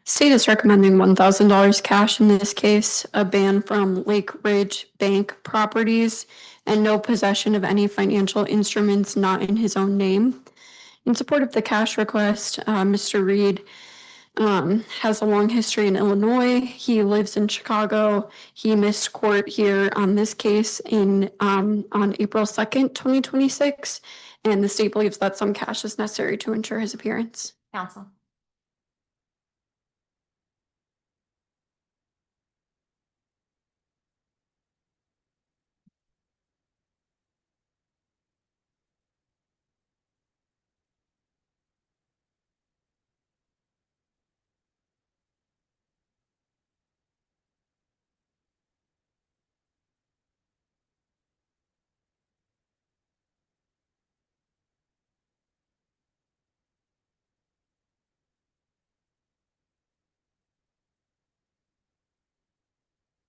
State is recommending $1,000 cash in this case, a ban from Lake Ridge Bank properties, and no possession of any financial instruments not in his own name. In support of the cash request, Mr. Reed has a long history in Illinois. He lives in Chicago. He missed court here on this case on April 2nd, 2026, and the state believes that some cash is necessary to ensure his appearance. Counsel.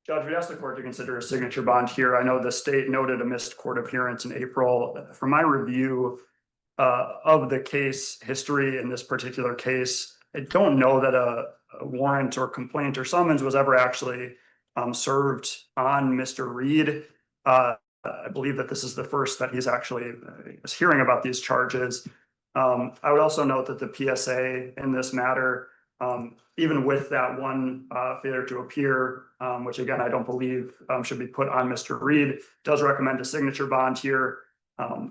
Judge, we asked the court to consider a signature bond here. I know the state noted a missed court appearance in April. From my review of the case history in this particular case, I don't know that a warrant or complaint or summons was ever actually served on Mr. Reed. I believe that this is the first that he's actually hearing about these charges. I would also note that the PSA in this matter, even with that one failure to appear, which again, I don't believe should be put on Mr. Reed, does recommend a signature bond here. I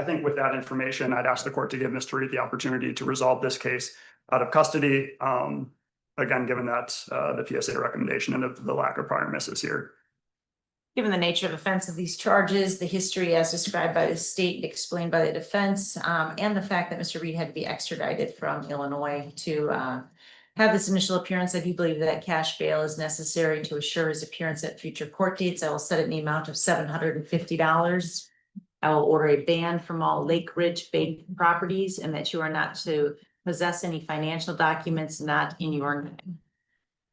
think with that information, I'd ask the court to give Mr. Reed the opportunity to resolve this case out of custody. Again, given that the PSA recommendation and the lack of prior misses here. Given the nature of offense of these charges, the history as described by the state and explained by the defense, and the fact that Mr. Reed had to be extradited from Illinois to have this initial appearance, I do believe that cash bail is necessary to assure his appearance at future court dates. I will set it in the amount of $750. I will order a ban from all Lake Ridge Bank properties, and that you are not to possess any financial documents not in your name.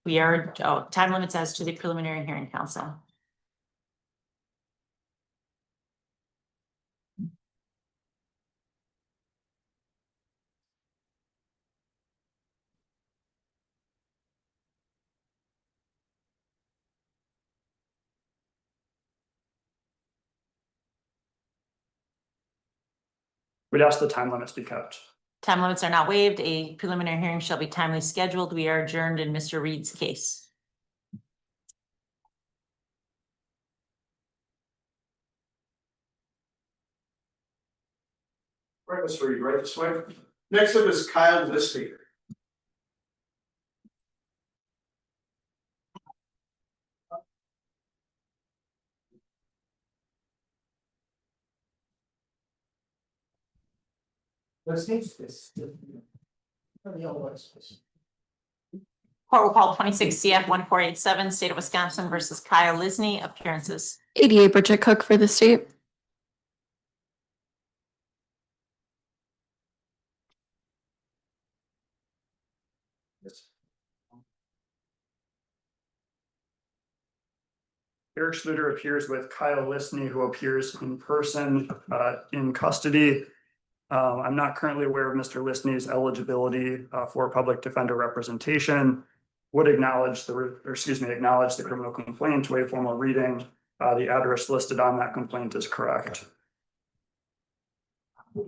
We are, time limits as to the preliminary hearing, counsel. We'd ask the time limits be kept. Time limits are not waived. A preliminary hearing shall be timely scheduled. We are adjourned in Mr. Reed's case. Right, Mr. Reed, right this way. Next up is Kyle Listy. Court will call 26 CF 1487, State of Wisconsin versus Kyle Lisney, appearances. 88 Bridget Cook for the state. Erik Schlueter appears with Kyle Lisney, who appears in person in custody. I'm not currently aware of Mr. Lisney's eligibility for public defender representation. Would acknowledge the criminal complaint, waive formal reading. The address listed on that complaint is correct.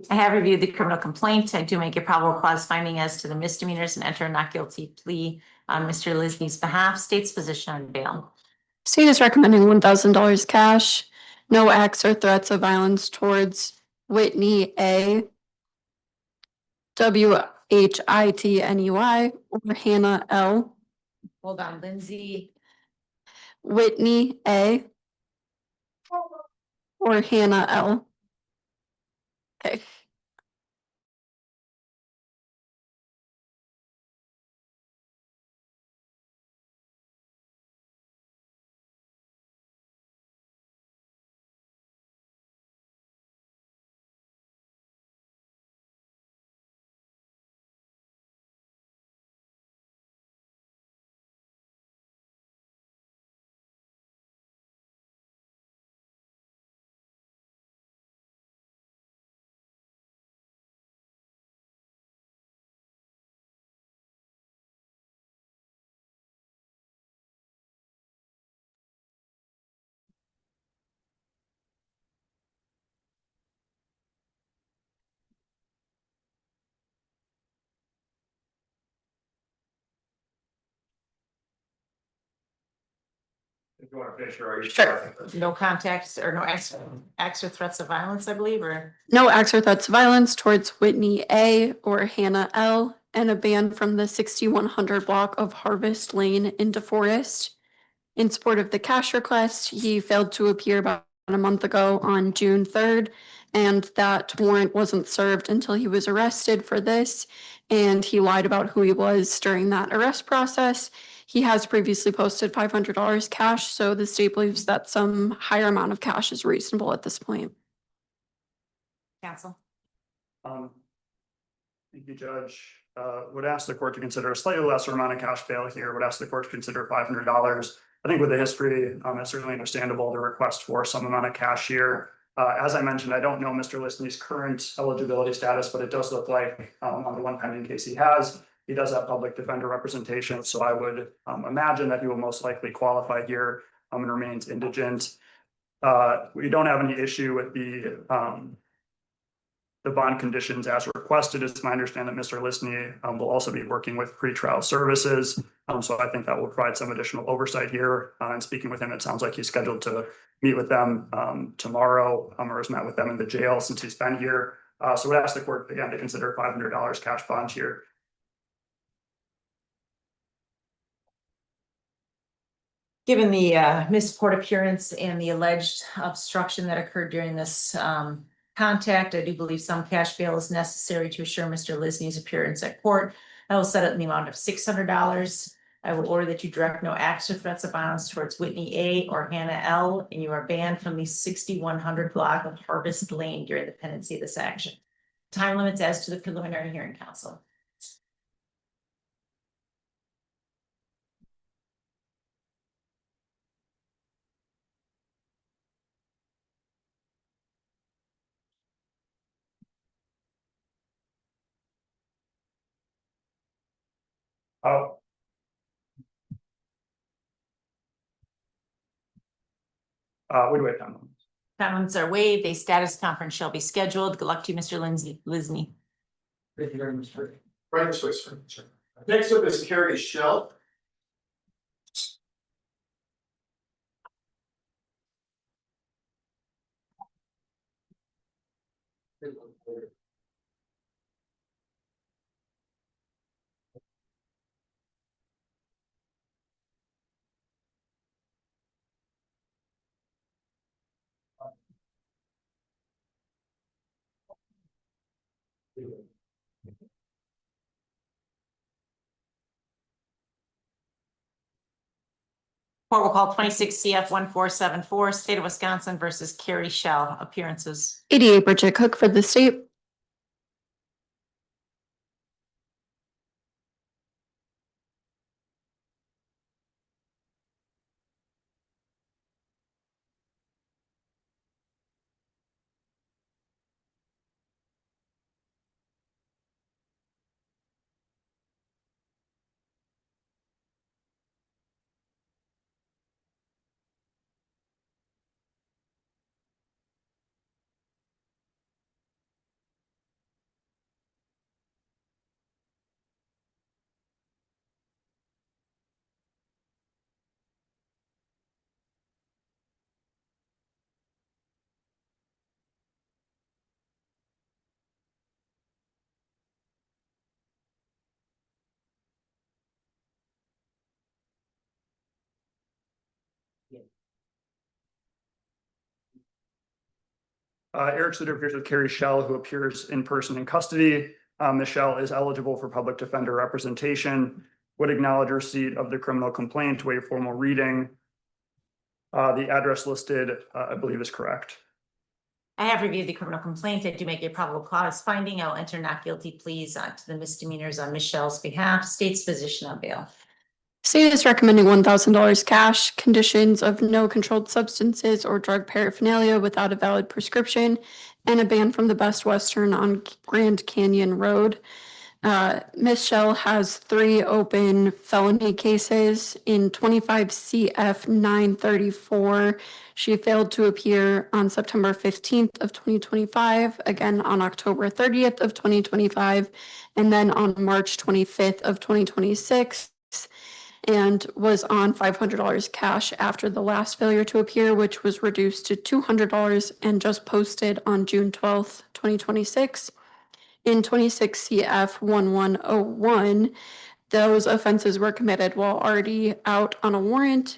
I have reviewed the criminal complaint. I do make a probable cause finding as to the misdemeanors and enter a not guilty plea on Mr. Lisney's behalf. State's position on bail. State is recommending $1,000 cash, no acts or threats of violence towards Whitney A. WHITNEY or Hannah L. Hold on, Lindsay. Whitney A. or Hannah L. Okay. If you want to finish your. Sure. No contacts or no acts or threats of violence, I believe, or No acts or threats of violence towards Whitney A. or Hannah L. and a ban from the 6100 block of Harvest Lane into Forest. In support of the cash request, he failed to appear about a month ago on June 3rd, and that warrant wasn't served until he was arrested for this, and he lied about who he was during that arrest process. He has previously posted $500 cash, so the state believes that some higher amount of cash is reasonable at this point. counsel. Thank you, Judge. Would ask the court to consider a slightly lesser amount of cash bail here. Would ask the court to consider $500. I think with the history, it's certainly understandable to request for some amount of cash here. As I mentioned, I don't know Mr. Lisney's current eligibility status, but it does look like on the one pending case he does have public defender representation. So I would imagine that he will most likely qualify here and remains indigent. We don't have any issue with the bond conditions as requested. It's my understanding that Mr. Lisney will also be working with pretrial services. So I think that will provide some additional oversight here. And speaking with him, it sounds like he's scheduled to meet with them tomorrow or has met with them in the jail since he's been here. So we'd ask the court again to consider $500 cash bond here. Given the missed court appearance and the alleged obstruction that occurred during this contact, I do believe some cash bail is necessary to assure Mr. Lisney's appearance at court. I will set it in the amount of $600. I will order that you direct no acts or threats of violence towards Whitney A. or Hannah L. and you are banned from the 6100 block of Harvest Lane during the pendency of this action. Time limits as to the preliminary hearing, counsel. Oh. We wait time. Comments are waived. A status conference shall be scheduled. Good luck to you, Mr. Lisney. Thank you very much, sir. Right this way, sir. Next up is Karie Shell. Court will call 26 CF 1474, State of Wisconsin versus Karie Shell. Appearances. 88 Bridget Cook for the state. Erik Schlueter appears with Karie Shell, who appears in person in custody. Michelle is eligible for public defender representation, would acknowledge receipt of the criminal complaint, waive formal reading. The address listed, I believe, is correct. I have reviewed the criminal complaint. I do make a probable cause finding. I'll enter not guilty pleas to the misdemeanors on Michelle's behalf. State's position on bail. State is recommending $1,000 cash, conditions of no controlled substances or drug paraphernalia without a valid prescription, and a ban from the Best Western on Grand Canyon Road. Michelle has 3 open felony cases in 25 CF 934. She failed to appear on September 15th of 2025, again on October 30th of 2025, and then on March 25th of 2026. And was on $500 cash after the last failure to appear, which was reduced to $200 and just posted on June 12th, 2026. In 26 CF 1101, those offenses were committed while already out on a warrant.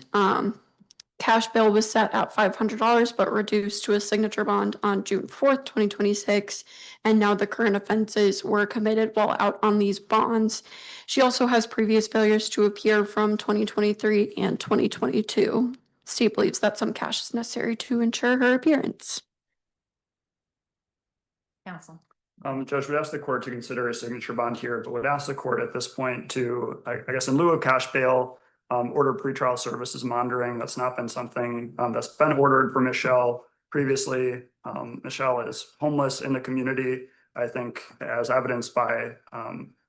Cash bail was set at $500, but reduced to a signature bond on June 4th, 2026. And now the current offenses were committed while out on these bonds. She also has previous failures to appear from 2023 and 2022. State believes that some cash is necessary to ensure her appearance. Counsel. Judge, would ask the court to consider a signature bond here, but would ask the court at this point to, I guess, in lieu of cash bail, order pretrial services monitoring. That's not been something that's been ordered for Michelle previously. Michelle is homeless in the community. I think, as evidenced by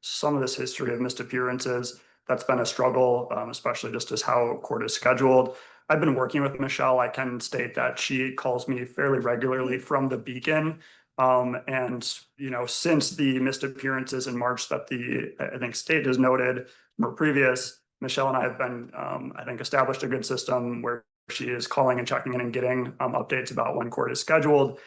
some of this history of missed appearances, that's been a struggle, especially just as how court is scheduled. I've been working with Michelle. I can state that she calls me fairly regularly from the Beacon. And, you know, since the missed appearances in March that I think state has noted were previous, Michelle and I have been, I think, established a good system where she is calling and checking in and getting updates about when court is scheduled.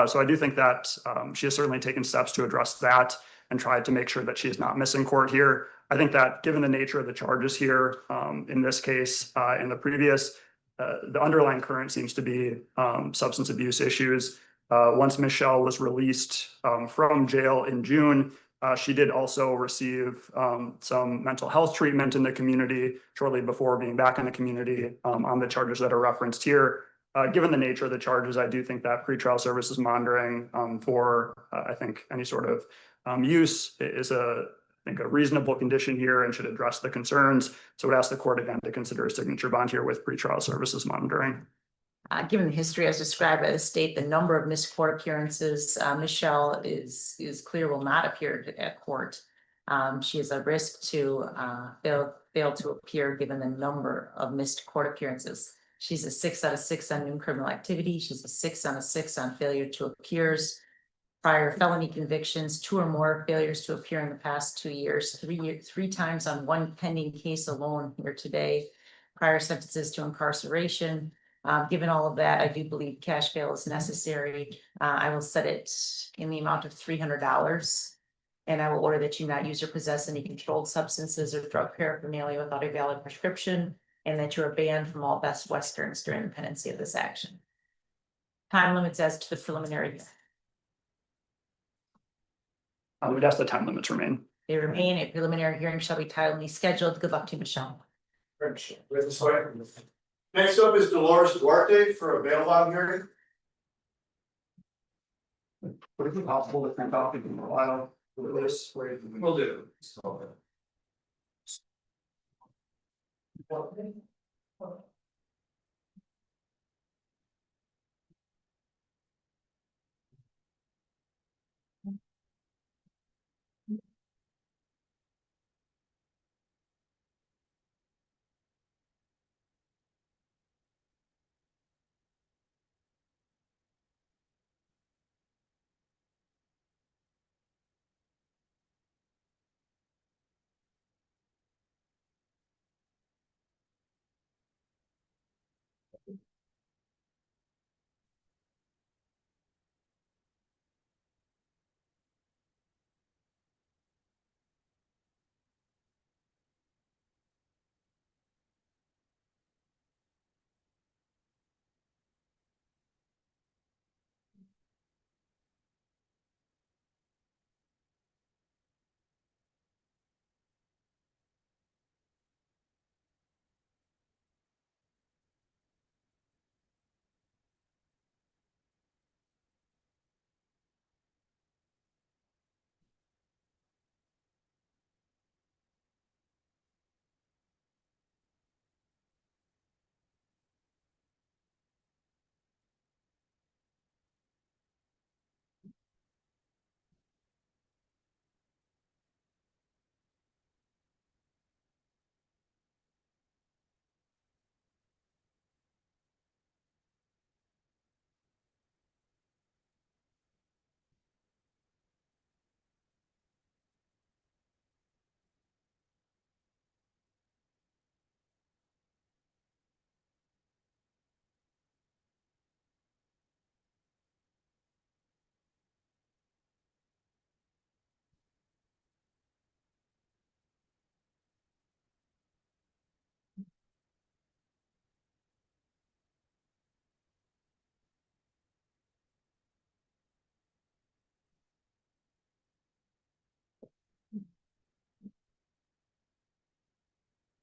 So I do think that she has certainly taken steps to address that and tried to make sure that she is not missing court here. I think that given the nature of the charges here, in this case, in the previous, the underlying current seems to be substance abuse issues. Once Michelle was released from jail in June, she did also receive some mental health treatment in the community shortly before being back in the community on the charges that are referenced here. Given the nature of the charges, I do think that pretrial services monitoring for, I think, any sort of use is I think a reasonable condition here and should address the concerns. So I would ask the court again to consider a signature bond here with pretrial services monitoring. Given the history as described by the state, the number of missed court appearances, Michelle is clear will not appear at court. She is a risk to fail to appear given the number of missed court appearances. She's a 6 out of 6 on new criminal activity. She's a 6 out of 6 on failure to appears. Prior felony convictions, 2 or more failures to appear in the past 2 years, 3 times on 1 pending case alone here today. Prior sentences to incarceration. Given all of that, I do believe cash bail is necessary. I will set it in the amount of $300. And I will order that you not use or possess any controlled substances or drug paraphernalia without a valid prescription, and that you are banned from all Best Westerns during the pendency of this action. Time limits as to the preliminary. We'd ask the time limits remain. They remain. A preliminary hearing shall be timely scheduled. Good luck to Michelle. Next up is Dolores Duarte for a bail bond hearing. Would it be possible to print off even a while? Will do.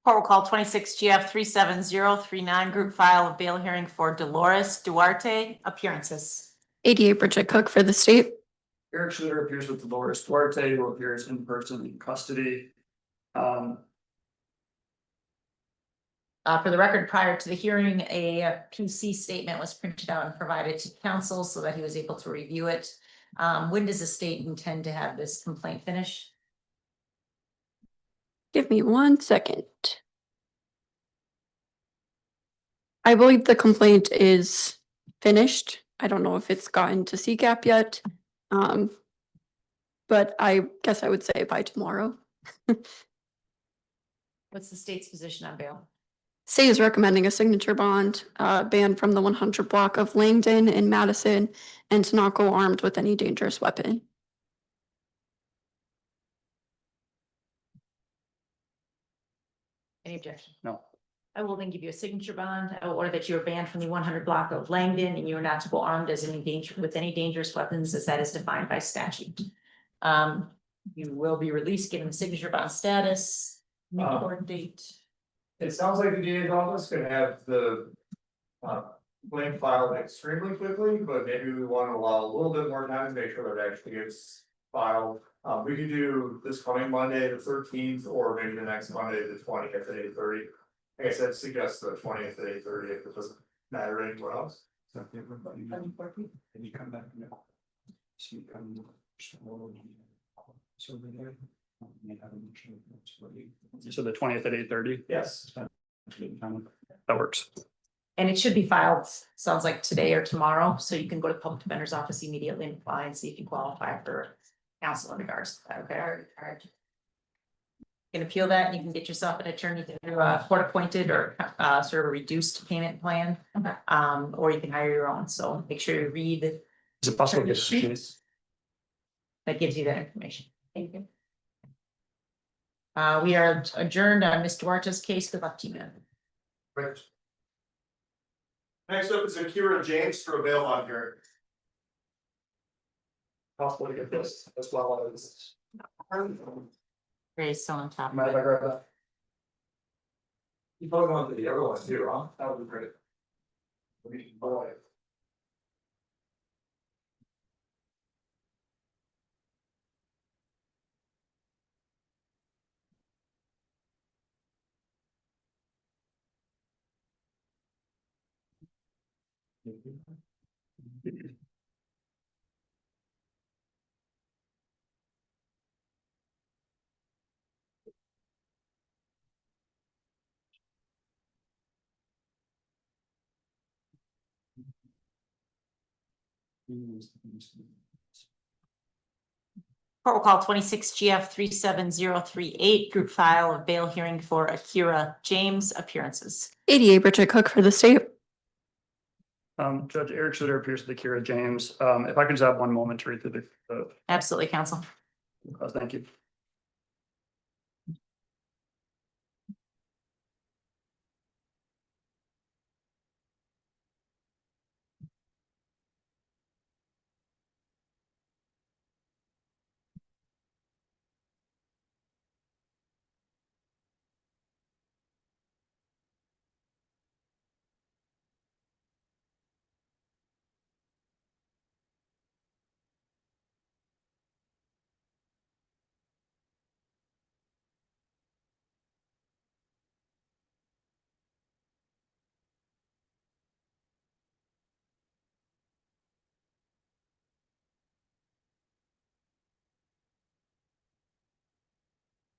Court will call 26 GF 37039, group file of bail hearing for Dolores Duarte, appearances. ADA Bridget Cook for the state. Erik Schlueter appears with Dolores Duarte, who appears in person in custody. For the record, prior to the hearing, a PC statement was printed out and provided to counsel so that he was able to review it. When does the state intend to have this complaint finished? Give me 1 second. I believe the complaint is finished. I don't know if it's gotten to CCAP yet. But I guess I would say by tomorrow. What's the state's position on bail? State is recommending a signature bond, ban from the 100 block of Langdon and Madison, and to not go armed with any dangerous weapon. Any objection? No. I will then give you a signature bond. I will order that you are banned from the 100 block of Langdon and you are not to go armed as with any dangerous weapons as that is defined by statute. You will be released given the signature bond status, new court date. It sounds like the DA's office could have the complaint filed extremely quickly, but maybe we want to allow a little bit more time to make sure that it actually gets filed. We could do this coming Monday, the 13th, or maybe the next Monday, the 20th at 8:30. Like I said, suggest the 20th at 8:30 if it doesn't matter to anyone else. So the 20th at 8:30? Yes. That works. And it should be filed, sounds like today or tomorrow, so you can go to the public defender's office immediately and apply and see if you qualify for counsel in regards to that, okay? All right. You can appeal that and you can get yourself an attorney through a court appointed or sort of a reduced payment plan. Or you can hire your own, so make sure you read. Is it possible to get a case? That gives you that information. Thank you. We are adjourned on Ms. Duarte's case. Good luck to you, man. Right. Next up is Akira James for a bail bond hearing. Possible to get this as well as. Grace still on top of Matt, if I it. grab that. You both want to the other ones too, huh? That would be great. Boy. Court will call 26 GF 37038, group file of bail hearing for Akira James, appearances. ADA Bridget Cook for the state. Judge Erik Schlueter appears with Akira James. If I could just have 1 moment to read through the Absolutely, counsel. thank you.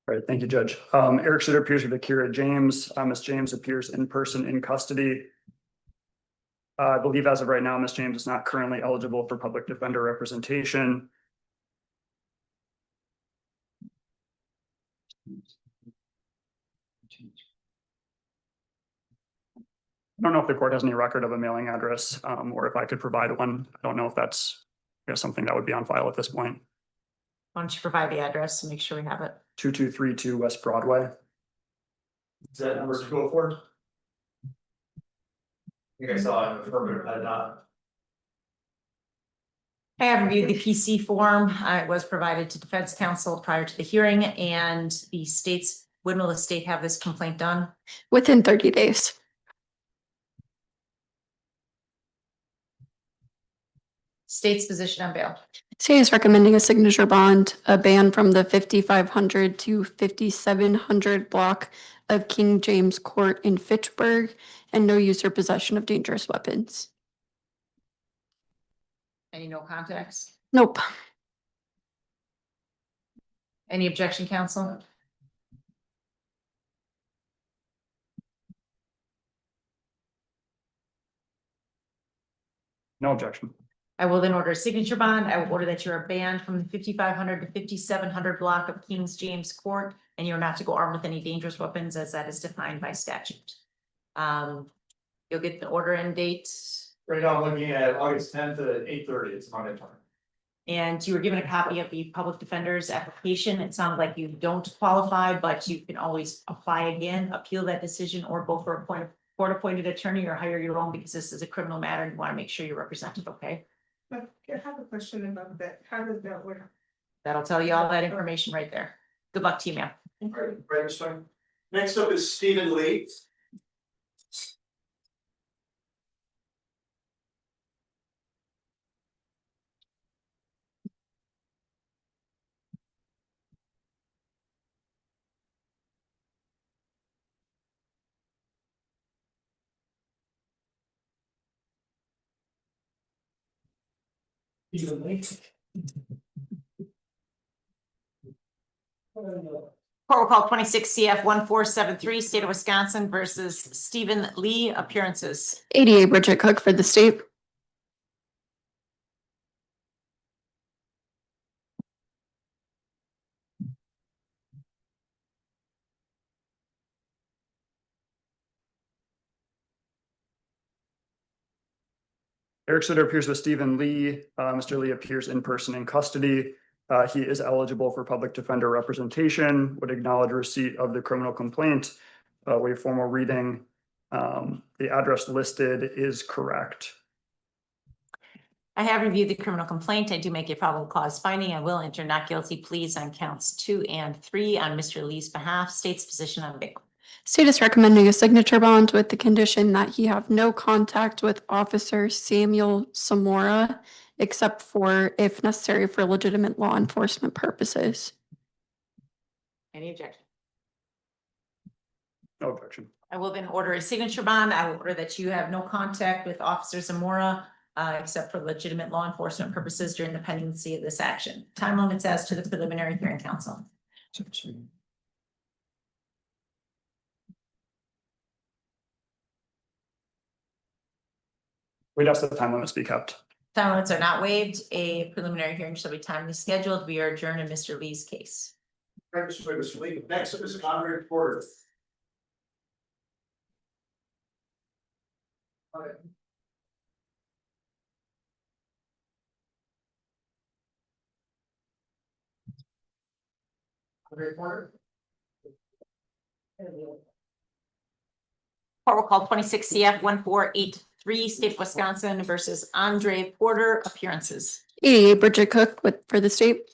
All right, thank you, Judge. Erik Schlueter appears with Akira James. Ms. James appears in person in custody. I believe as of right now, Ms. James is not currently eligible for public defender representation. I don't know if the court has any record of a mailing address, or if I could provide one. I don't know if that's something that would be on file at this point. Why don't you provide the address and make sure we have it? 2232 West Broadway. Is that number 204? I think I saw an affirmative, I not. I have reviewed the PC form. It was provided to defense counsel prior to the hearing, and the state's When will the state have this complaint done? Within 30 days. State's position on bail. State is recommending a signature bond, a ban from the 5,500 to 5,700 block of King James Court in Fitchburg, and no use or possession of dangerous weapons. Any no contacts? Nope. Any objection, counsel? No objection. I will then order a signature bond. I will order that you are banned from the 5,500 to 5,700 block of Kings James Court, and you're not to go armed with any dangerous weapons as that is defined by statute. You'll get the order and date. Right now, I'm looking at August 10th at 8:30, it's Monday time. And you were given a copy of the public defender's application. It sounds like you don't qualify, but you can always apply again, appeal that decision, or go for a court-appointed attorney or hire your own, because this is a criminal matter. You want to make sure you're represented, okay? But I have a question about that. How does that work? That'll tell you all that information right there. Good luck to you, ma'am. Right, sorry. Next up is Stephen Lee. Stephen Lee. Court will call 26 CF 1473, State of Wisconsin versus Stephen Lee, appearances. ADA Bridget Cook for the state. Erik Schlueter appears with Stephen Lee. Mr. Lee appears in person in custody. He is eligible for public defender representation, would acknowledge receipt of the criminal complaint, waive formal reading. The address listed is correct. I have reviewed the criminal complaint. I do make a probable cause finding. I will enter not guilty pleas on counts 2 and 3 on Mr. Lee's behalf. State's position on bail. State is recommending a signature bond with the condition that he have no contact with Officer Samuel Samora, except for if necessary for legitimate law enforcement purposes. Any objection? No objection. I will then order a signature bond. I will order that you have no contact with Officer Zamora, except for legitimate law enforcement purposes during the pendency of this action. Time limits as to the preliminary hearing, counsel. We'd ask that the time limits be kept. Time limits are not waived. A preliminary hearing shall be timely scheduled. We are adjourned in Mr. Lee's case. Right, Mr. Lee. Next up is Andre Porter. Andre Porter. Court will call 26 CF 1483, State of Wisconsin versus Andre Porter, appearances. ADA Bridget Cook for the state.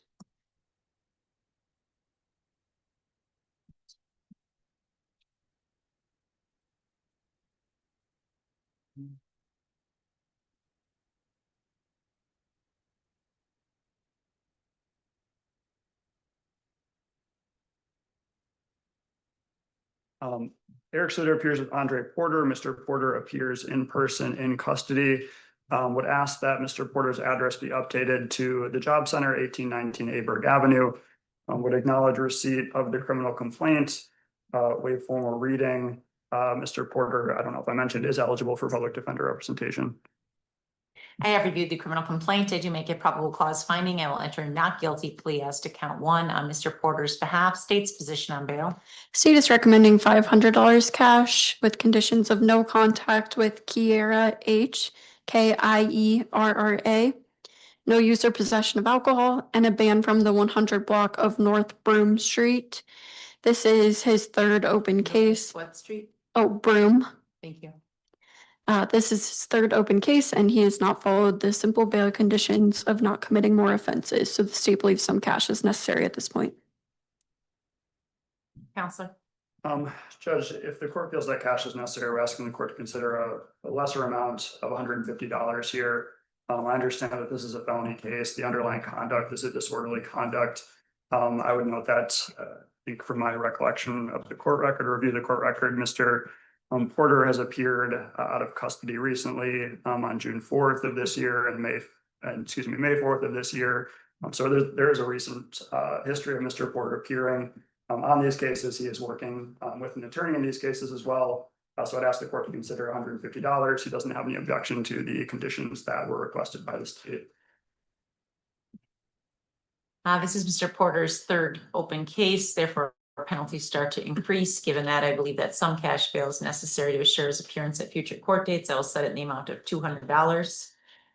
Erik Schlueter appears with Andre Porter. Mr. Porter appears in person in custody. Would ask that Mr. Porter's address be updated to the Job Center, 1819 Aberg Avenue. Would acknowledge receipt of the criminal complaint, waive formal reading. Mr. Porter, I don't know if I mentioned, is eligible for public defender representation. I have reviewed the criminal complaint. I do make a probable cause finding. I will enter not guilty plea as to count 1 on Mr. Porter's behalf. State's position on bail. State is recommending $500 cash with conditions of no contact with Kiera H, Kierra, no use or possession of alcohol, and a ban from the 100 block of North Broome Street. This is his 3rd open case. What street? Oh, Broome. Thank you. This is his 3rd open case, and he has not followed the simple bail conditions of not committing more offenses. So the state believes some cash is necessary at this point. Counselor? Judge, if the court feels that cash is necessary, we're asking the court to consider a lesser amount of $150 here. I understand that this is a felony case. The underlying conduct is a disorderly conduct. I would note that, I think from my recollection of the court record, or review of the court record, Mr. Porter has appeared out of custody recently on June 4th of this year and May 4th of this year. So there is a recent history of Mr. Porter appearing on these cases. He is working with an attorney in these cases as well. So I'd ask the court to consider $150. He doesn't have any objection to the conditions that were requested by the state. This is Mr. Porter's third open case, therefore penalties start to increase. Given that, I believe that some cash bail is necessary to assure his appearance at future court dates. I will set it in the amount of $200.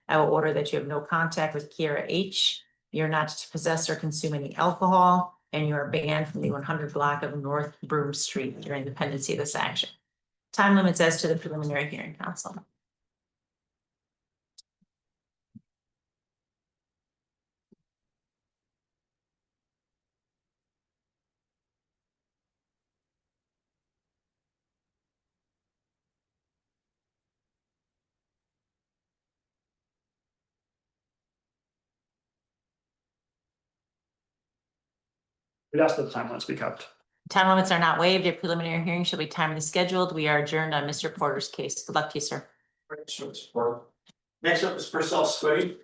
I will order that you have no contact with Kiera H. You're not to possess or consume any alcohol, and you are banned from the 100 block of North Broome Street during the pendency of this action. Time limits as to the preliminary hearing, counsel. We'd ask that the time limits be kept. Time limits are not waived. A preliminary hearing shall be timely scheduled. We are adjourned on Mr. Porter's case. Good luck to you, sir. Next up is Purcell Squiddy.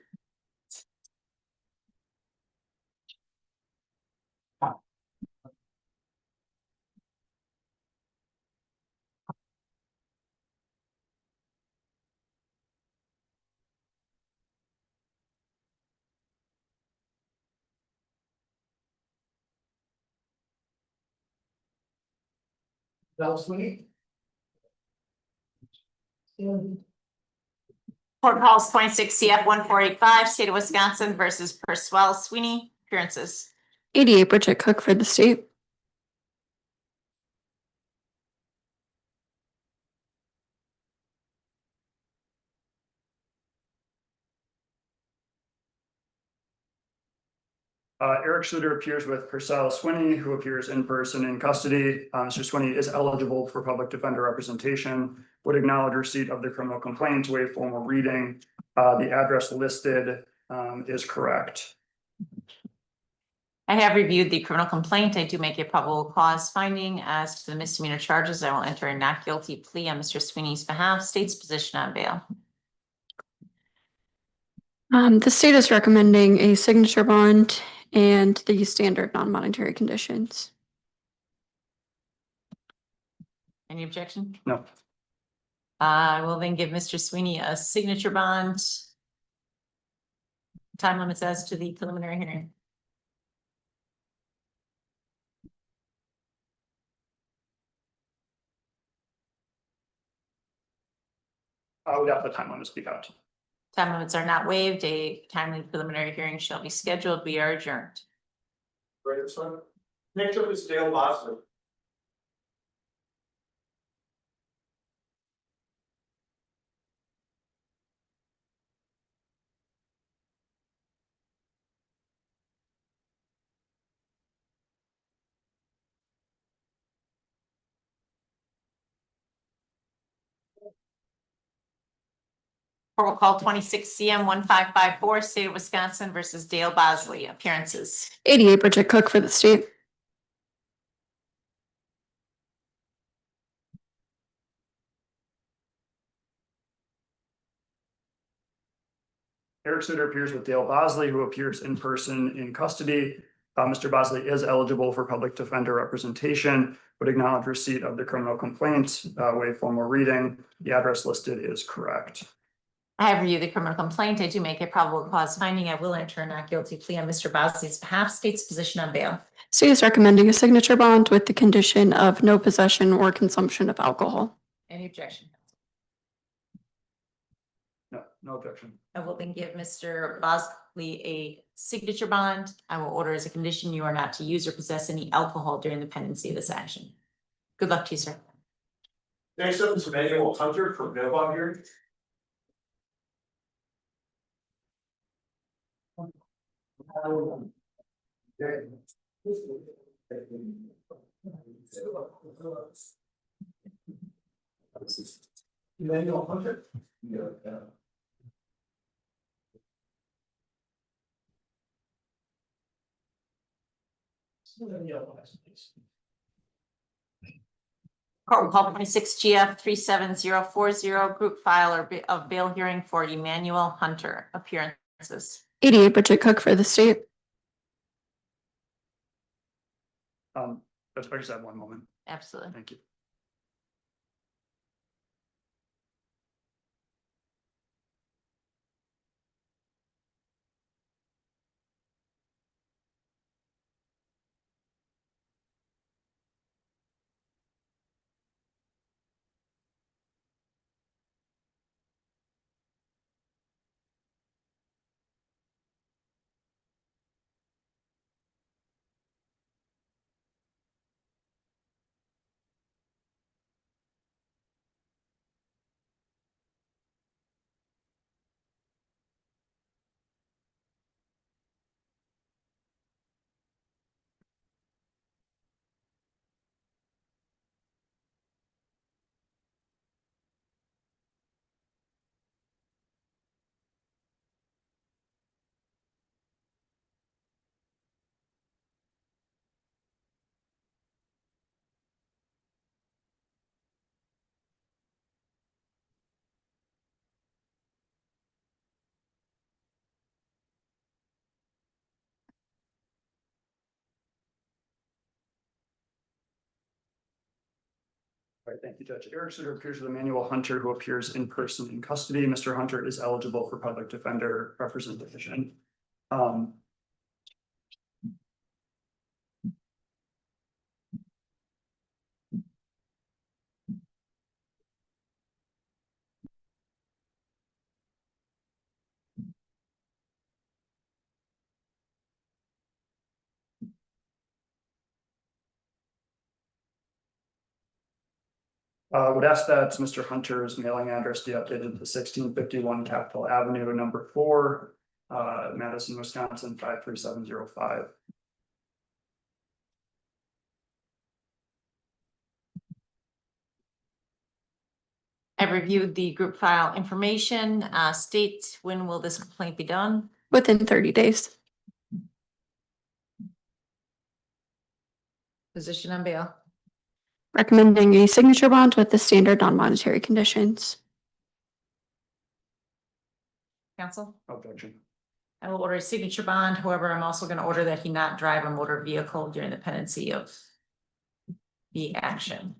Court calls 26 CF 1485, State of Wisconsin versus Purcell Sweeney. Appearances. 88 Bridget Cook for the state. Erik Schlueter appears with Purcell Sweeney, who appears in person in custody. Mr. Sweeney is eligible for public defender representation, would acknowledge receipt of the criminal complaint, waive formal reading. The address listed is correct. I have reviewed the criminal complaint. I do make a probable cause finding as to the misdemeanor charges. I will enter a not guilty plea on Mr. Sweeney's behalf. State's position on bail. The state is recommending a signature bond and the standard non-monetary conditions. Any objection? No. I will then give Mr. Sweeney a signature bond. Time limits as to the preliminary hearing. We'd have the time limits be kept. Time limits are not waived. A timely preliminary hearing shall be scheduled. We are adjourned. Next up is Dale Bosley. Court will call 26 CM 1554, State of Wisconsin versus Dale Bosley. Appearances. 88 Bridget Cook for the state. Erik Schlueter appears with Dale Bosley, who appears in person in custody. Mr. Bosley is eligible for public defender representation, would acknowledge receipt of the criminal complaint, waive formal reading. The address listed is correct. I have reviewed the criminal complaint. I do make a probable cause finding. I will enter a not guilty plea on Mr. Bosley's behalf. State's position on bail. State is recommending a signature bond with the condition of no possession or consumption of alcohol. Any objection? No objection. I will then give Mr. Bosley a signature bond. I will order as a condition you are not to use or possess any alcohol during the pendency of this action. Good luck to you, sir. Next up is Emmanuel Hunter from Vilbon here. Emmanuel Hunter? Yeah. Court will call 26 GF 37040, group file of bail hearing for Emmanuel Hunter, appearances. 88 Bridget Cook for the state. I just have one moment. Absolutely. Thank you. All right, thank you, Judge. Erik Schlueter appears with Emmanuel Hunter, who appears in person in custody. Mr. Hunter is eligible for public defender representation. Would ask that Mr. Hunter's mailing address be updated to 1651 Capitol Avenue, number 4, Madison, Wisconsin, 53705. I've reviewed the group file information. State, when will this complaint be done? Within 30 days. Position on bail. Recommending a signature bond with the standard non-monetary conditions. Counsel? Objection. I will order a signature bond. However, I'm also going to order that he not drive a motor vehicle during the pendency of the action.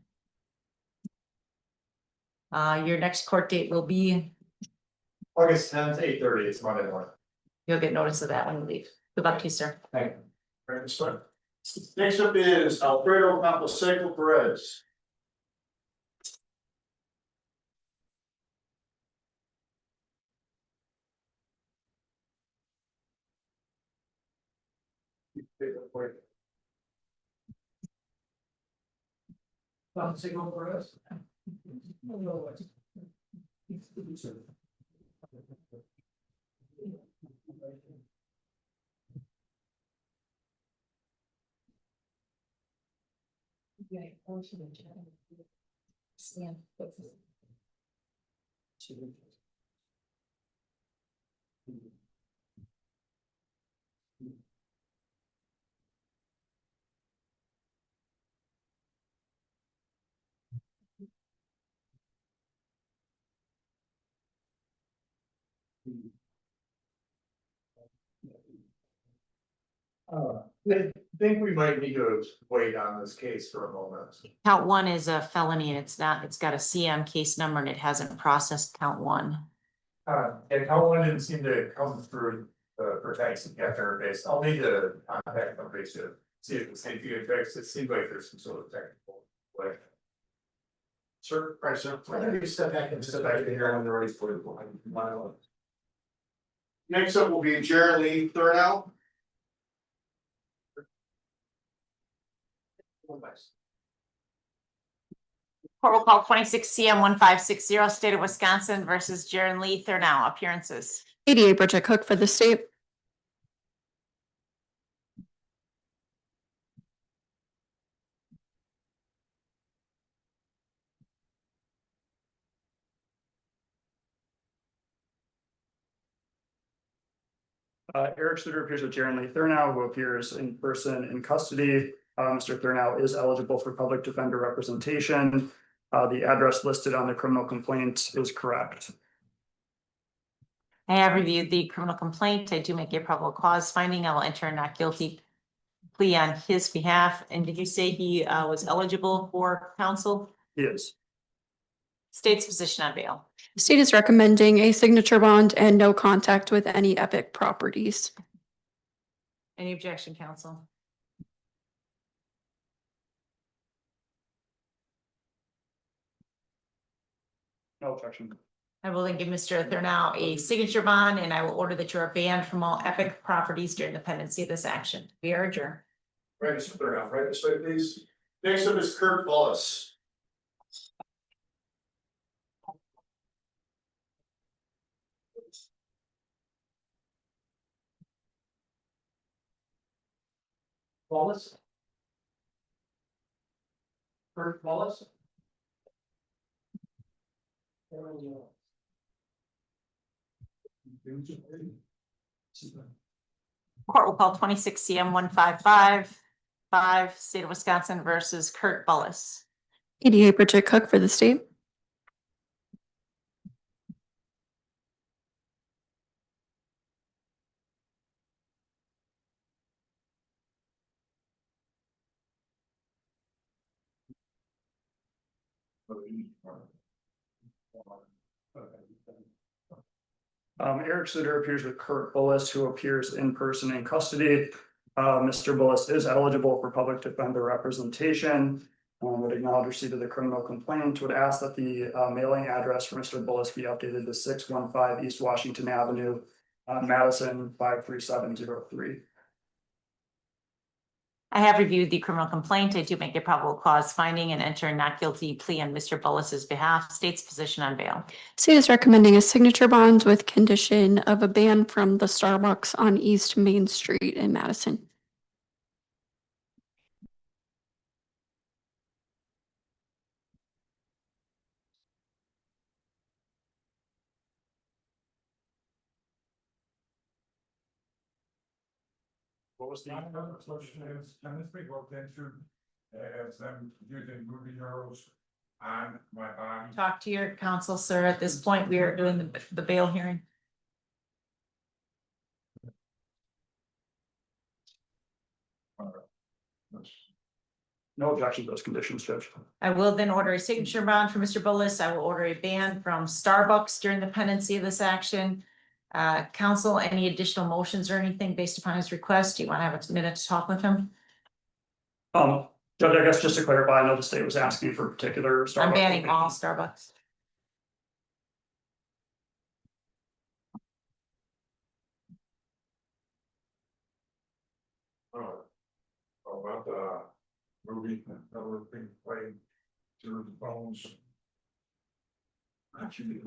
Your next court date will be, August 10th, 8:30, it's Monday morning. you'll get notice of that when you leave. Good luck to you, sir. Thank you. Very much, sir. Next up is Alfredo Camposeco Perez. Camposeco Perez? I think we might need to wait on this case for a moment. Count 1 is a felony and it's got a CM case number and it hasn't processed count 1. And count 1 didn't seem to come through the protection database. I'll need to contact somebody to see if it's anything to fix. It seems like there's some sort of technical way. Sir, right, sir. Why don't you step back here on the right for you. Next up will be Jeremy Thurnell. Court will call 26 CM 1560, State of Wisconsin versus Jaron Lee Thurnell, appearances. 88 Bridget Cook for the state. Erik Schlueter appears with Jaren Lee Thurnow, who appears in person in custody. Mr. Thurnow is eligible for public defender representation. The address listed on the criminal complaint is correct. I have reviewed the criminal complaint. I do make a probable cause finding. I will enter a not guilty plea on his behalf. And did you say he was eligible for counsel? He is. State's position on bail. The state is recommending a signature bond and no contact with any Epic properties. Any objection, counsel? No objection. I will then give Mr. Thurnow a signature bond, and I will order that you are banned from all Epic properties during the pendency of this action. We are adjourned. Right, Mr. Thurnow, right this way, please. Next up is Kurt Wallace. Wallace? Kurt Wallace? Court will call 26 CM 1555, State of Wisconsin versus Kurt Bullis. ADA Bridget Cook for the state. Erik Schlueter appears with Kurt Bullis, who appears in person in custody. Mr. Bullis is eligible for public defender representation. Would acknowledge receipt of the criminal complaint, would ask that the mailing address for Mr. Bullis be updated to 615 East Washington Avenue, Madison 53703. I have reviewed the criminal complaint. I do make a probable cause finding and enter a not guilty plea on Mr. Bullis's behalf. State's position on bail. State is recommending a signature bond with condition of a ban from the Starbucks on East Main Street in Madison. What was the? As I'm using movie heroes on my body. Talk to your counsel, sir. At this point, we are doing the bail hearing. No objection to those conditions, Judge. I will then order a signature bond for Mr. Bullis. I will order a ban from Starbucks during the pendency of this action. Counsel, any additional motions or anything based upon his request? Do you want to have a minute to talk with him? Judge, I guess just to clarify, I know the state was asking for particular. I'm banning all Starbucks. About the movie that were being played through the phones. Actually,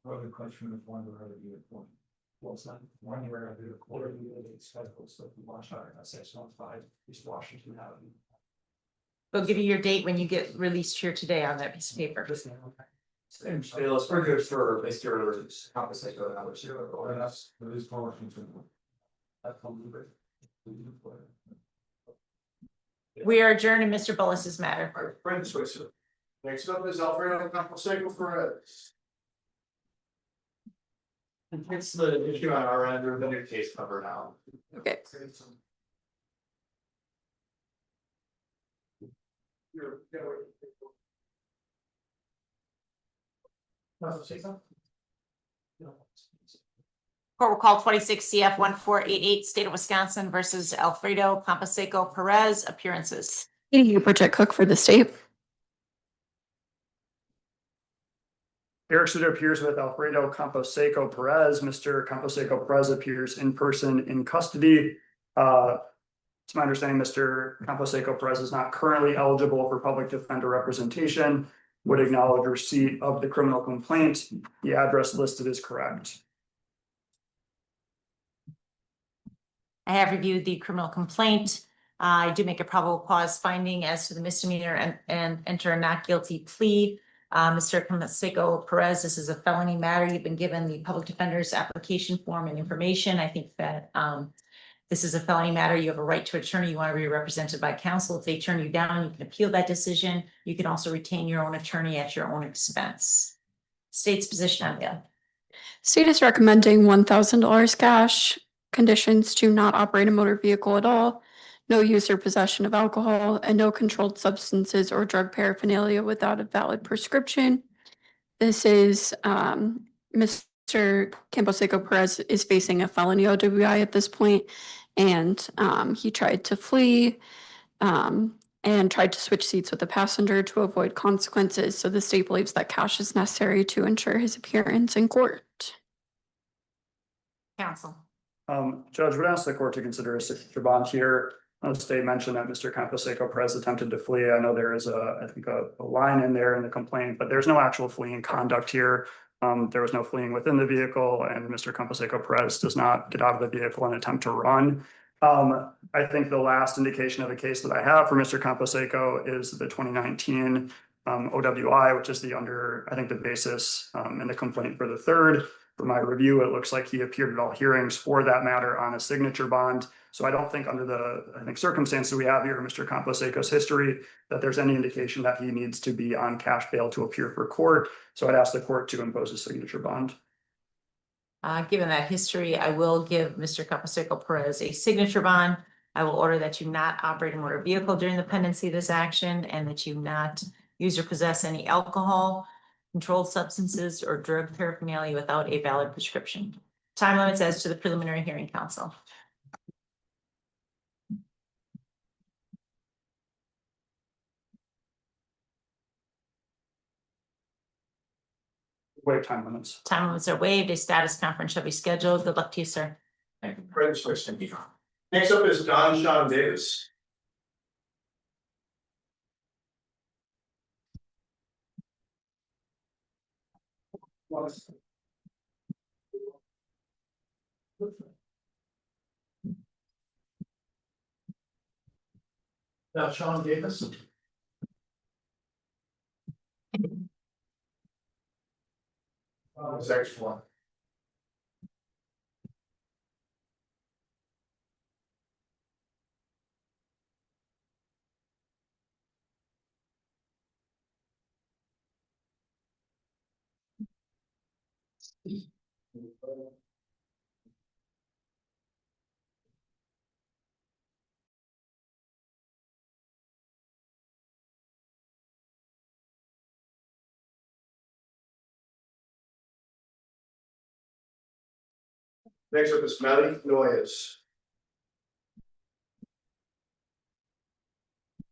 other question is one where I do it one. Was that one where I do a quarter schedule stuff in Washington, I say on 5 East Washington Avenue. They'll give you your date when you get released here today on that piece of paper. Hey, let's bring it for Mr. Compensate. That's that is Washington. We are adjourned in Mr. Bullis's matter. All right, bring this way, sir. Next up is Alfredo Camposeco Perez. It's the issue on our end, or the new case number now. Okay. Court will call 26 CF 1488, State of Wisconsin versus Alfredo Camposeco Perez, appearances. ADA Bridget Cook for the state. Erik Schlueter appears with Alfredo Camposeco Perez. Mr. Camposeco Perez appears in person in custody. It's my understanding Mr. Camposeco Perez is not currently eligible for public defender representation. Would acknowledge receipt of the criminal complaint. The address listed is correct. I have reviewed the criminal complaint. I do make a probable cause finding as to the misdemeanor and enter a not guilty plea. Mr. Conseco Perez, this is a felony matter. You've been given the public defender's application form and information. I think that this is a felony matter. You have a right to attorney. You want to be represented by counsel. If they turn you down, you can appeal that decision. You can also retain your own attorney at your own expense. State's position on bail. State is recommending $1,000 cash, conditions to not operate a motor vehicle at all, no use or possession of alcohol, and no controlled substances or drug paraphernalia without a valid prescription. This is Mr. Camposeco Perez is facing a felony OWI at this point, and he tried to flee and tried to switch seats with the passenger to avoid consequences. So the state believes that cash is necessary to ensure his appearance in court. Counsel. Judge would ask the court to consider a signature bond here. The state mentioned that Mr. Camposeco Perez attempted to flee. I know there is I think a line in there in the complaint, but there's no actual fleeing conduct here. There was no fleeing within the vehicle, and Mr. Camposeco Perez does not get out of the vehicle and attempt to run. I think the last indication of a case that I have for Mr. Camposeco is the 2019 OWI, which is I think the basis in the complaint for the third. For my review, it looks like he appeared at all hearings for that matter on a signature bond. So I don't think under the circumstances we have here, Mr. Camposeco's history, that there's any indication that he needs to be on cash bail to appear for court. So I'd ask the court to impose a signature bond. Given that history, I will give Mr. Camposeco Perez a signature bond. I will order that you not operate a motor vehicle during the pendency of this action and that you not use or possess any alcohol, controlled substances, or drug paraphernalia without a valid prescription. Time limits as to the preliminary hearing, counsel. Waive time limits. Time limits are waived. A status conference shall be scheduled. Good luck to you, sir. Thank you. Next up is Don Sean Davis. Sean Davis. Excellent. Next up is Malik Noyes.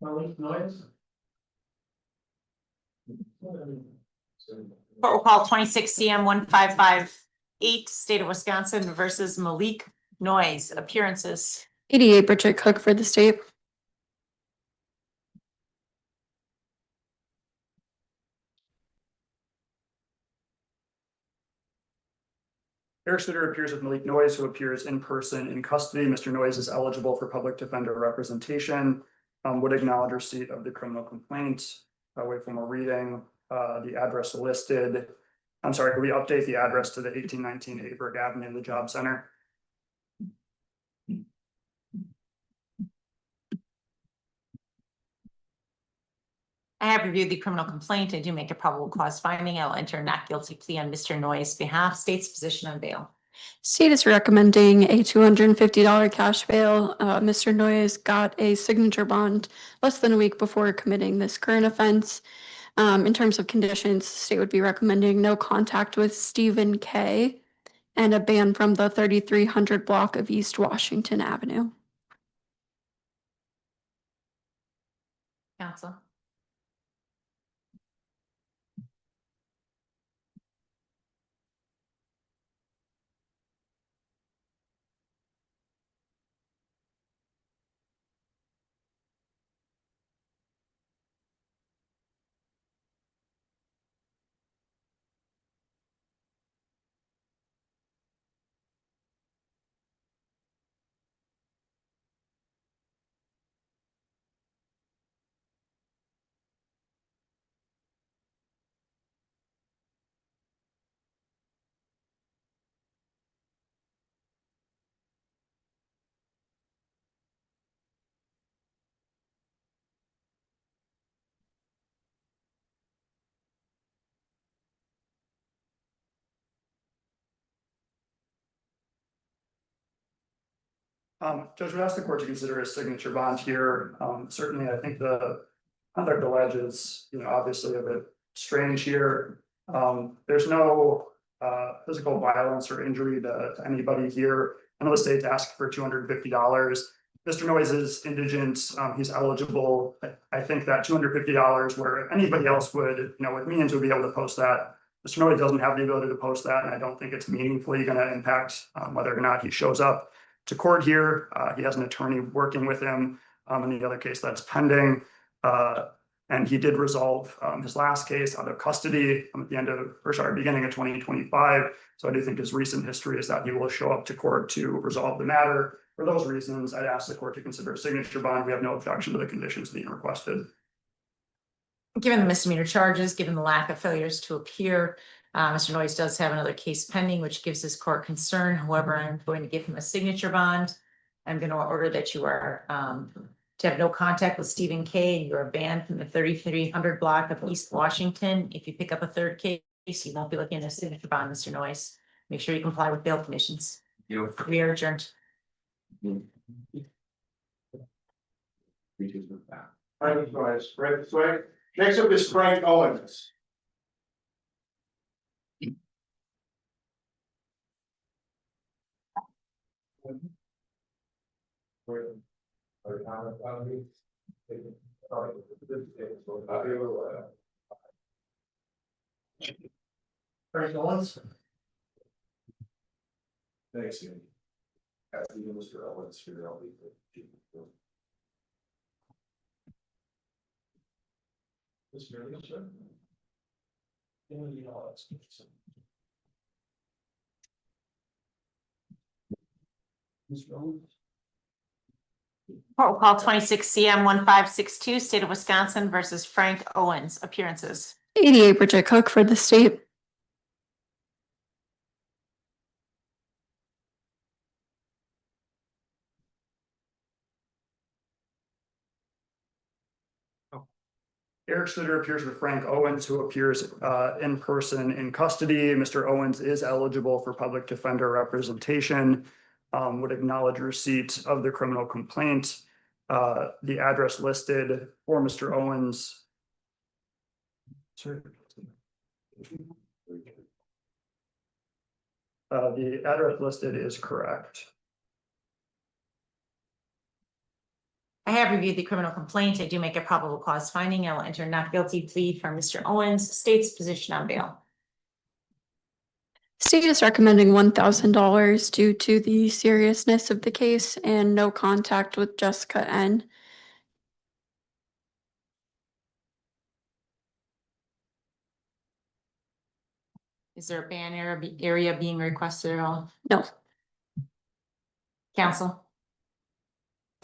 Noise. Court will call 26 CM 1558, State of Wisconsin versus Malik Noise. Appearances. 88 Bridget Cook for the state. Erik Schlueter appears with Malik Noyes, who appears in person in custody. Mr. Noyes is eligible for public defender representation. Would acknowledge receipt of the criminal complaint. Wait for more reading. The address listed. I'm sorry, can we update the address to the 1819 Aberg Avenue, the job center? I have reviewed the criminal complaint. I do make a probable cause finding. I'll enter a not guilty plea on Mr. Noyes' behalf. State's position on bail. State is recommending a $250 cash bail. Mr. Noyes got a signature bond less than a week before committing this current offense. In terms of conditions, state would be recommending no contact with Stephen K. and a ban from the 3300 block of East Washington Avenue. Counsel. Judge would ask the court to consider a signature bond here. Certainly, I think the conduct alleged is, obviously a bit strange here. There's no physical violence or injury to anybody here. I know the state's asked for $250. Mr. Noyes is indigent, he's eligible. I think that $250 where anybody else would, with means would be able to post that. Mr. Noyes doesn't have the ability to post that, and I don't think it's meaningfully gonna impact whether or not he shows up to court here. He has an attorney working with him in the other case that's pending. And he did resolve his last case out of custody at the beginning of 2025. So I do think his recent history is that he will show up to court to resolve the matter. For those reasons, I'd ask the court to consider a signature bond. We have no objection to the conditions being requested. Given the misdemeanor charges, given the lack of failures to appear, Mr. Noyes does have another case pending, which gives this court concern. However, I'm going to give him a signature bond. I'm going to order that you are to have no contact with Stephen K. and you are banned from the 3300 block of East Washington. If you pick up a third case, you won't be looking at a signature bond, Mr. Noyes. Make sure you comply with bail conditions. We are adjourned. Frank Noyes, right, so next up is Frank Owens. Frank Owens. Thanks, Ian. After you, Mr. Owens, here, I'll be. This very much, sir. Court will call 26 CM 1562, State of Wisconsin versus Frank Owens. Appearances. 88 Bridget Cook for the state. Erik Schlueter appears with Frank Owens, who appears in person in custody. Mr. Owens is eligible for public defender representation, would acknowledge receipt of the criminal complaint. The address listed for Mr. Owens. The address listed is correct. I have reviewed the criminal complaint. I do make a probable cause finding. I will enter not guilty plea from Mr. Owens. State's position on bail. State is recommending $1,000 due to the seriousness of the case and no contact with Jessica N. Is there a ban area being requested at all? No. Counsel?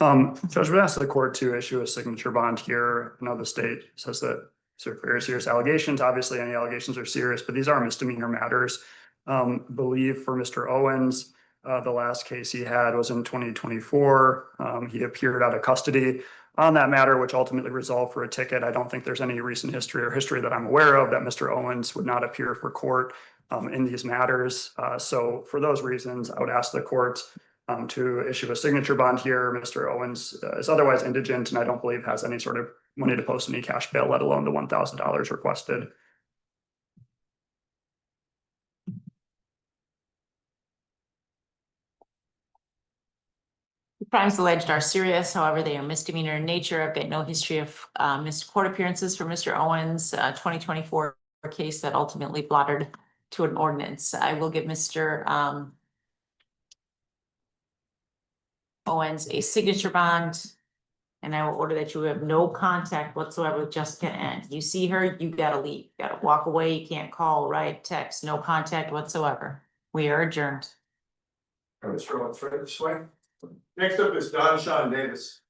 Judge would ask the court to issue a signature bond here. I know the state says that these are very serious allegations. Obviously, any allegations are serious, but these are misdemeanor matters. Believe for Mr. Owens, the last case he had was in 2024. He appeared out of custody on that matter, which ultimately resolved for a ticket. I don't think there's any recent history that I'm aware of that Mr. Owens would not appear for court in these matters. So for those reasons, I would ask the court to issue a signature bond here. Mr. Owens is otherwise indigent and I don't believe has any sort of money to post any cash bail, let alone the $1,000 requested. The crimes alleged are serious, however, they are misdemeanor in nature. I've got no history of missed court appearances for Mr. Owens, 2024 case that ultimately blotted to an ordinance. I will give Mr. Owens a signature bond, and I will order that you have no contact whatsoever with Jessica N. You see her, you gotta leave, you gotta walk away, you can't call, write, text, no contact whatsoever. We are adjourned. Mr. Owens, right this way. Next up is Don Sean Davis.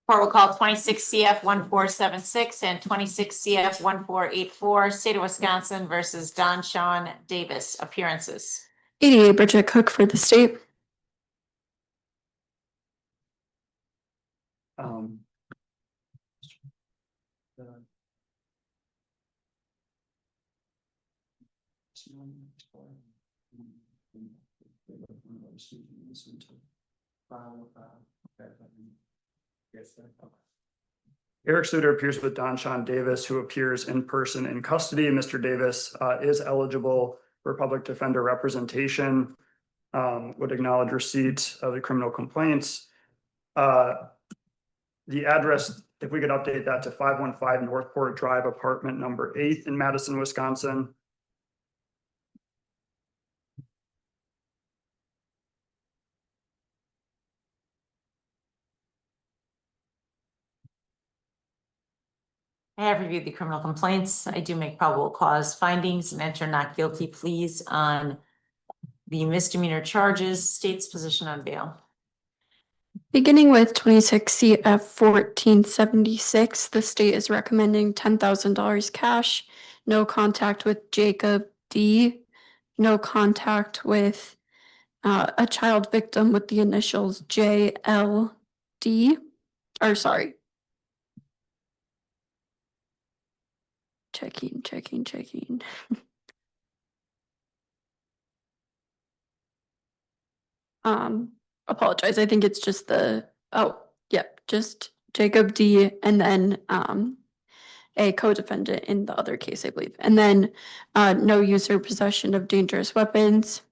Court will call 26 CF 1476 and 26 CF 1484, State of Wisconsin versus Don Sean Davis. Appearances. 88 Bridget Cook for the state. Um, Erik Schlueter appears with Don Sean Davis, who appears in person in custody. Mr. Davis is eligible for public defender representation, would acknowledge receipt of the criminal complaints. The address, if we could update that to 515 Northport Drive, apartment number 8 in Madison, Wisconsin. I have reviewed the criminal complaints. I do make probable cause findings and enter not guilty pleas on the misdemeanor charges. State's position on bail. Beginning with 26 CF 1476, the state is recommending $10,000 cash, no contact with Jacob D, no contact with a child victim with the initials JLD, or sorry. Checking. Apologize. I think it's just just Jacob D and then a co-defendant in the other case, I believe. And then no use or possession of dangerous weapons.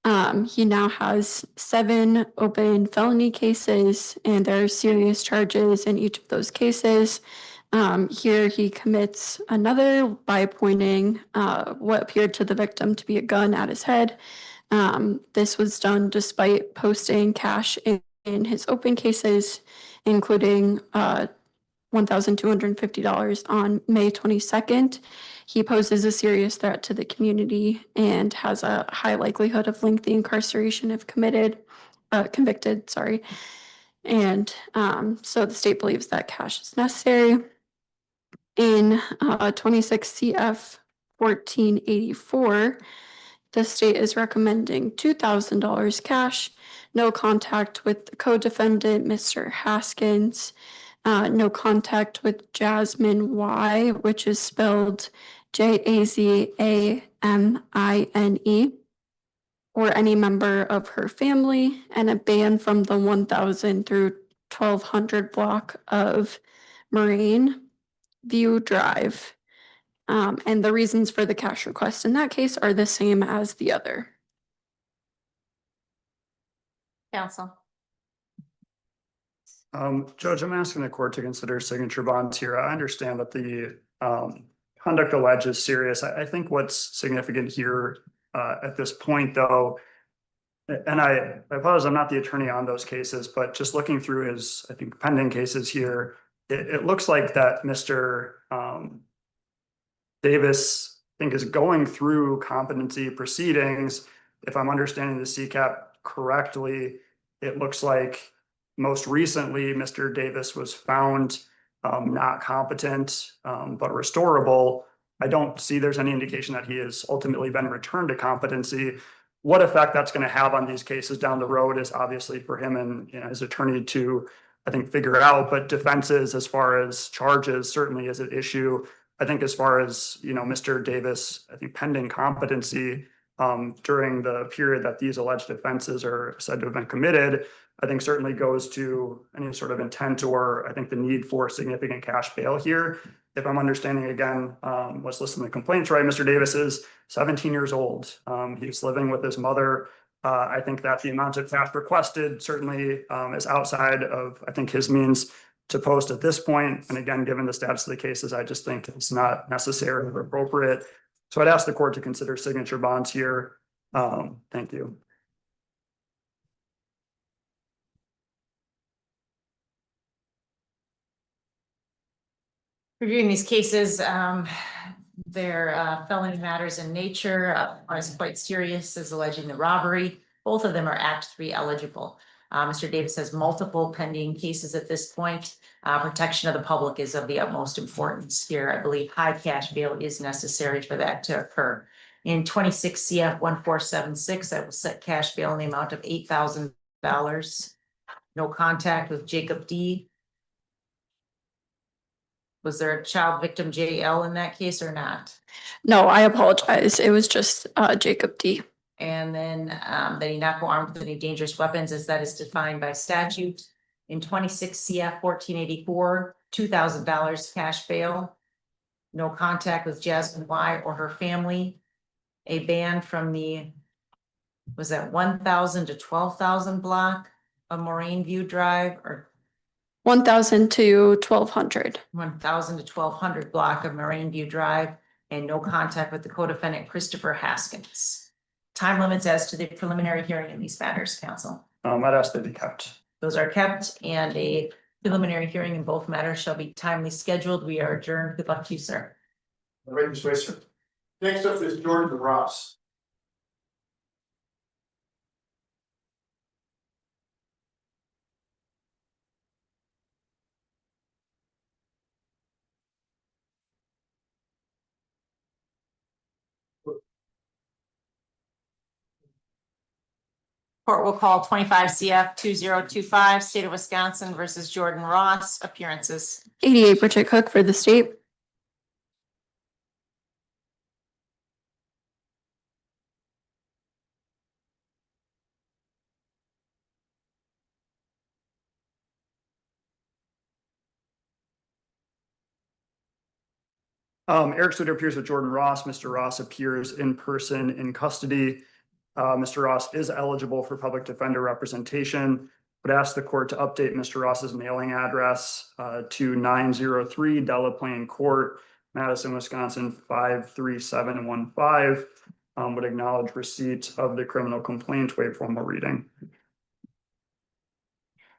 He now has 7 open felony cases, and there are serious charges in each of those cases. Here he commits another by pointing what appeared to the victim to be a gun at his head. This was done despite posting cash in his open cases, including $1,250 on May 22nd. He poses a serious threat to the community and has a high likelihood of lengthy incarceration if convicted. And so the state believes that cash is necessary. In 26 CF 1484, the state is recommending $2,000 cash, no contact with the co-defendant, Mr. Haskins, no contact with Jasmine Y, which is spelled JAZAMINE, or any member of her family, and a ban from the 1000 through 1200 block of Moraine View Drive. And the reasons for the cash request in that case are the same as the other. Counsel. Judge, I'm asking the court to consider signature bonds here. I understand that the conduct alleged is serious. I think what's significant here at this point, though, and I apologize, I'm not the attorney on those cases, but just looking through his, I think, pending cases here, it looks like that Mr. Davis, I think, is going through competency proceedings. If I'm understanding the CCAP correctly, it looks like most recently Mr. Davis was found not competent, but restorable. I don't see there's any indication that he has ultimately been returned to competency. What effect that's going to have on these cases down the road is obviously for him and his attorney to, I think, figure out. But defenses, as far as charges, certainly is an issue. I think as far as, Mr. Davis, I think pending competency during the period that these alleged offenses are said to have been committed, I think certainly goes to any sort of intent or I think the need for significant cash bail here. If I'm understanding again, what's listed in the complaints, right? Mr. Davis is 17 years old. He's living with his mother. I think that the amount of cash requested certainly is outside of, I think, his means to post at this point. And again, given the status of the cases, I just think it's not necessary or appropriate. So I'd ask the court to consider signature bonds here. Thank you. Reviewing these cases, they're felony matters in nature, are quite serious as alleging the robbery. Both of them are Act 3 eligible. Mr. Davis has multiple pending cases at this point. Protection of the public is of the utmost importance here. I believe high cash bail is necessary for that to occur. In 26 CF 1476, I will set cash bail in the amount of $8,000. No contact with Jacob D. Was there a child victim JL in that case or not? No, I apologize. It was just Jacob D. And then that he not go armed with any dangerous weapons as that is defined by statute. In 26 CF 1484, $2,000 cash bail. No contact with Jasmine Y or her family. A ban from the, was that 1,000 to 12,000 block of Moraine View Drive, or 1,000 to 1,200. 1,000 to 1,200 block of Moraine View Drive, and no contact with the co-defendant Christopher Haskins. Time limits as to the preliminary hearing in these matters, counsel. I'd ask that be kept. Those are kept, and a preliminary hearing in both matters shall be timely scheduled. We are adjourned. Good luck to you, sir. All right, Ms. Waster. Next up is Jordan Ross. Court will call 25 CF 2025, State of Wisconsin versus Jordan Ross. Appearances. 88 Bridget Cook for the state. Erik Schlueter appears with Jordan Ross. Mr. Ross appears in person in custody. Mr. Ross is eligible for public defender representation. Would ask the court to update Mr. Ross's mailing address to 903 Delaplane Court, Madison, Wisconsin 53715. Would acknowledge receipt of the criminal complaint. Waive formal reading.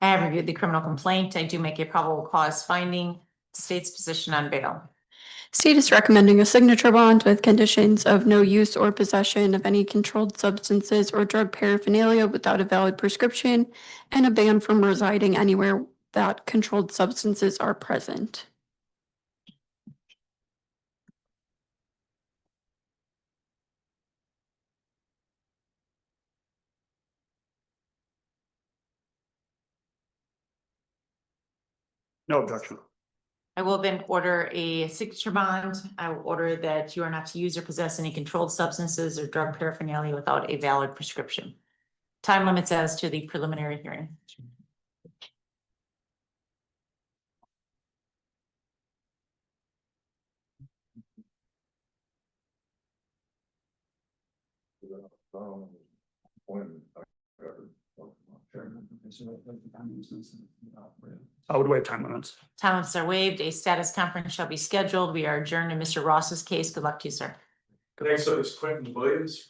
I have reviewed the criminal complaint. I do make a probable cause finding. State's position on bail. State is recommending a signature bond with conditions of no use or possession of any controlled substances or drug paraphernalia without a valid prescription, and a ban from residing anywhere that controlled substances are present. No objection. I will then order a signature bond. I will order that you are not to use or possess any controlled substances or drug paraphernalia without a valid prescription. Time limits as to the preliminary hearing. I would waive time limits. Time limits are waived. A status conference shall be scheduled. We are adjourned in Mr. Ross's case. Good luck to you, sir. Next up is Quentin Williams.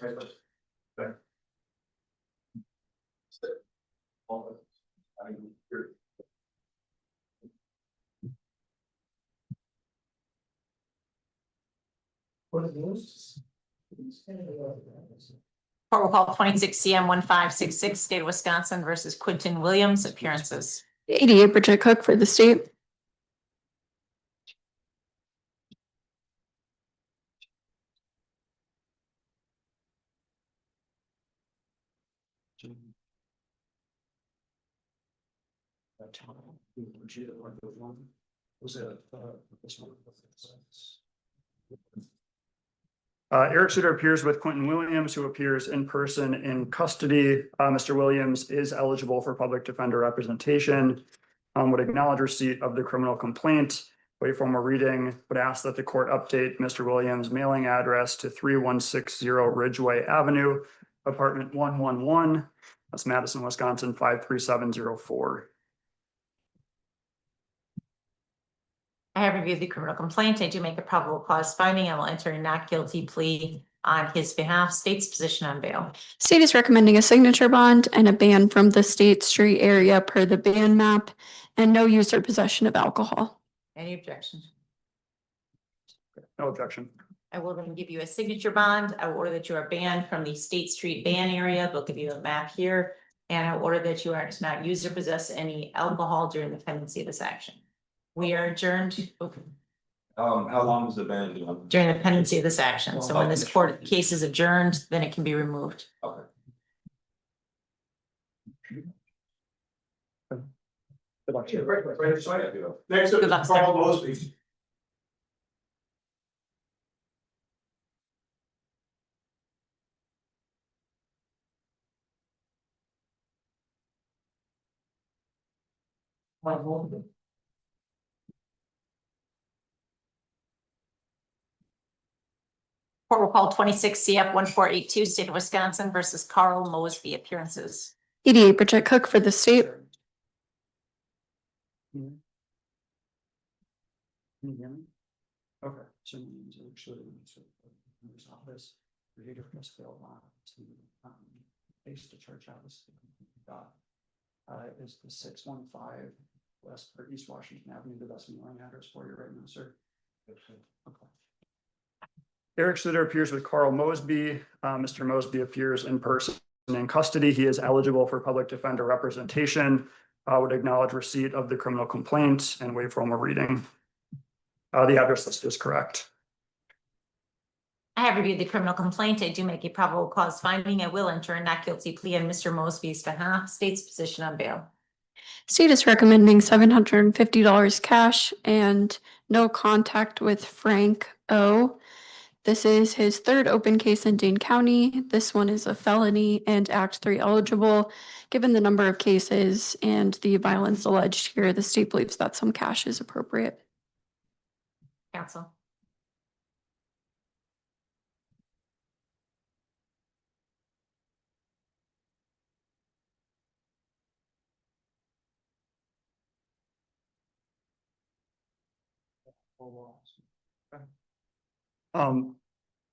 Court will call 26 CM 1566, State of Wisconsin versus Quentin Williams. Appearances. 88 Bridget Cook for the state. Erik Schlueter appears with Quentin Williams, who appears in person in custody. Mr. Williams is eligible for public defender representation. Would acknowledge receipt of the criminal complaint. Waive formal reading. Would ask that the court update Mr. Williams' mailing address to 3160 Ridgeway Avenue, apartment 111. That's Madison, Wisconsin 53704. I have reviewed the criminal complaint. I do make a probable cause finding. I will enter a not guilty plea on his behalf. State's position on bail. State is recommending a signature bond and a ban from the State Street area per the ban map, and no use or possession of alcohol. Any objections? No objection. I will then give you a signature bond. I will order that you are banned from the State Street ban area. They'll give you a map here. And I order that you are to not use or possess any alcohol during the pendency of this action. We are adjourned How long has it been? during the pendency of this action. So when this court case is adjourned, then it can be removed. Okay. Good luck to you. Next up Good luck, is sir. Carl Mosby. Court will call 26 CF 1482, State of Wisconsin versus Carl Mosby, appearances. 88 Bridget Cook for the state. Can you hear me? Okay, so means actually in his office, creator must fail to face the church house. Is the 615 West or East Washington Avenue, the best mailing address for you right now, sir? Okay. Erik Schlueter appears with Carl Mosby. Mr. Mosby appears in person in custody. He is eligible for public defender representation. Would acknowledge receipt of the criminal complaint and waive formal reading. The address list is correct. I have reviewed the criminal complaint. I do make a probable cause finding. I will enter a not guilty plea on Mr. Mosby's behalf. State's position on bail. State is recommending $750 cash and no contact with Frank O. This is his third open case in Dane County. This one is a felony and Act 3 eligible. Given the number of cases and the violence alleged here, the state believes that some cash is appropriate. Counsel.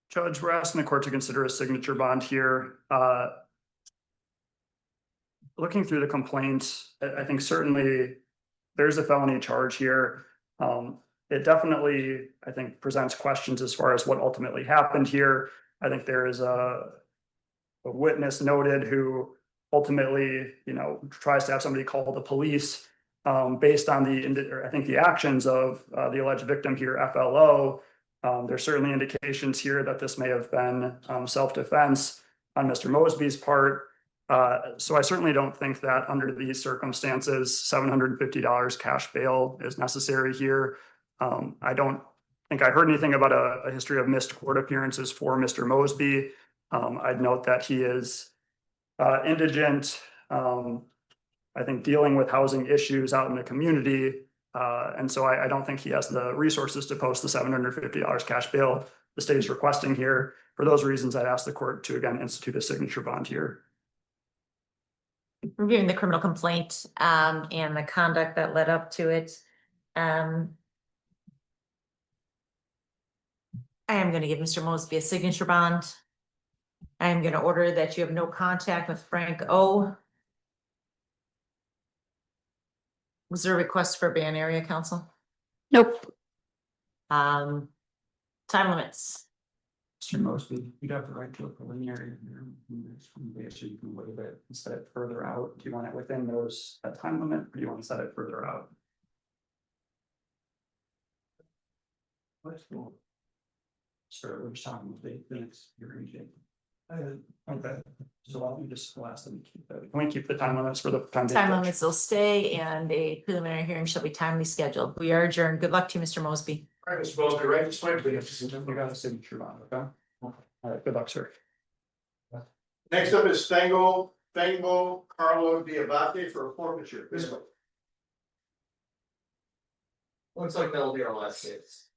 Judge, we're asking the court to consider a signature bond here. Looking through the complaint, I think certainly there's a felony charge here. It definitely, I think, presents questions as far as what ultimately happened here. I think there is a witness noted who ultimately, tries to have somebody call the police based on the actions of the alleged victim here, FLO. There's certainly indications here that this may have been self-defense on Mr. Mosby's part. So I certainly don't think that under these circumstances, $750 cash bail is necessary here. I don't think I heard anything about a history of missed court appearances for Mr. Mosby. I'd note that he is indigent, I think dealing with housing issues out in the community. And so I don't think he has the resources to post the $750 cash bail the state is requesting here. For those reasons, I'd ask the court to again institute a signature bond here. Reviewing the criminal complaint and the conduct that led up to it. I am going to give Mr. Mosby a signature bond. I am going to order that you have no contact with Frank O. Was there a request for ban area, counsel? Nope. Time limits. Mr. Mosby, you'd have the right to a preliminary. So you can waive it and set it further out. Do you want it within that time limit, or do you want to set it further out? Sir, we're just talking about the next hearing date. Okay, so I'll just ask them to keep that. Can we keep the time limits for the time? Time limits will stay and a preliminary hearing shall be timely scheduled. We are adjourned. Good luck to you, Mr. Mosby. All right, Mr. Mosby, right this way, please. We got a signature on it, okay? All right, good luck, sir. Next up is Fango Carlo Diabate for a forfeiture. This way. Looks like that'll be our last case.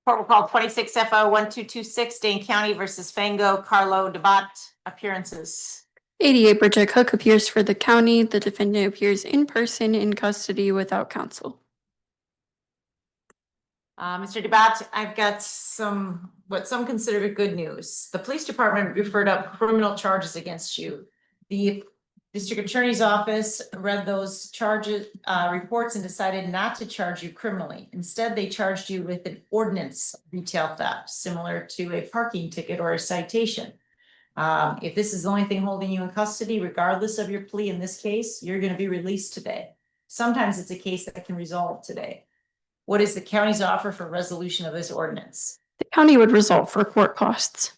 Court will call 26 FO 1226 Dane County versus Fango Carlo Diabate, appearances. 88 Bridget Cook appears for the county. The defendant appears in person in custody without counsel. Mr. Diabate, I've got what some consider good news. The police department referred up criminal charges against you. The District Attorney's Office read those charges, reports and decided not to charge you criminally. Instead, they charged you with an ordinance retail theft, similar to a parking ticket or a citation. If this is the only thing holding you in custody, regardless of your plea in this case, you're gonna be released today. Sometimes it's a case that can resolve today. What is the county's offer for resolution of this ordinance? The county would result for court costs.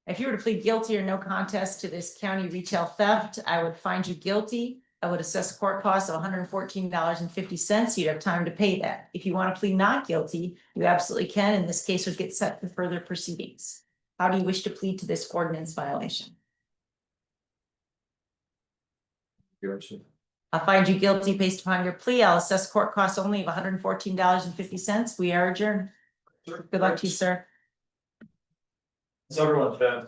If you were to plead guilty or no contest to this county retail theft, I would find you guilty. I would assess court costs of $114.50. You'd have time to pay that. If you want to plead not guilty, you absolutely can, and this case would get set for further proceedings. How do you wish to plead to this ordinance violation? I'll find you guilty based upon your plea. I'll assess court costs only of $114.50. We are adjourned. Good luck to you, sir. Is everyone fed?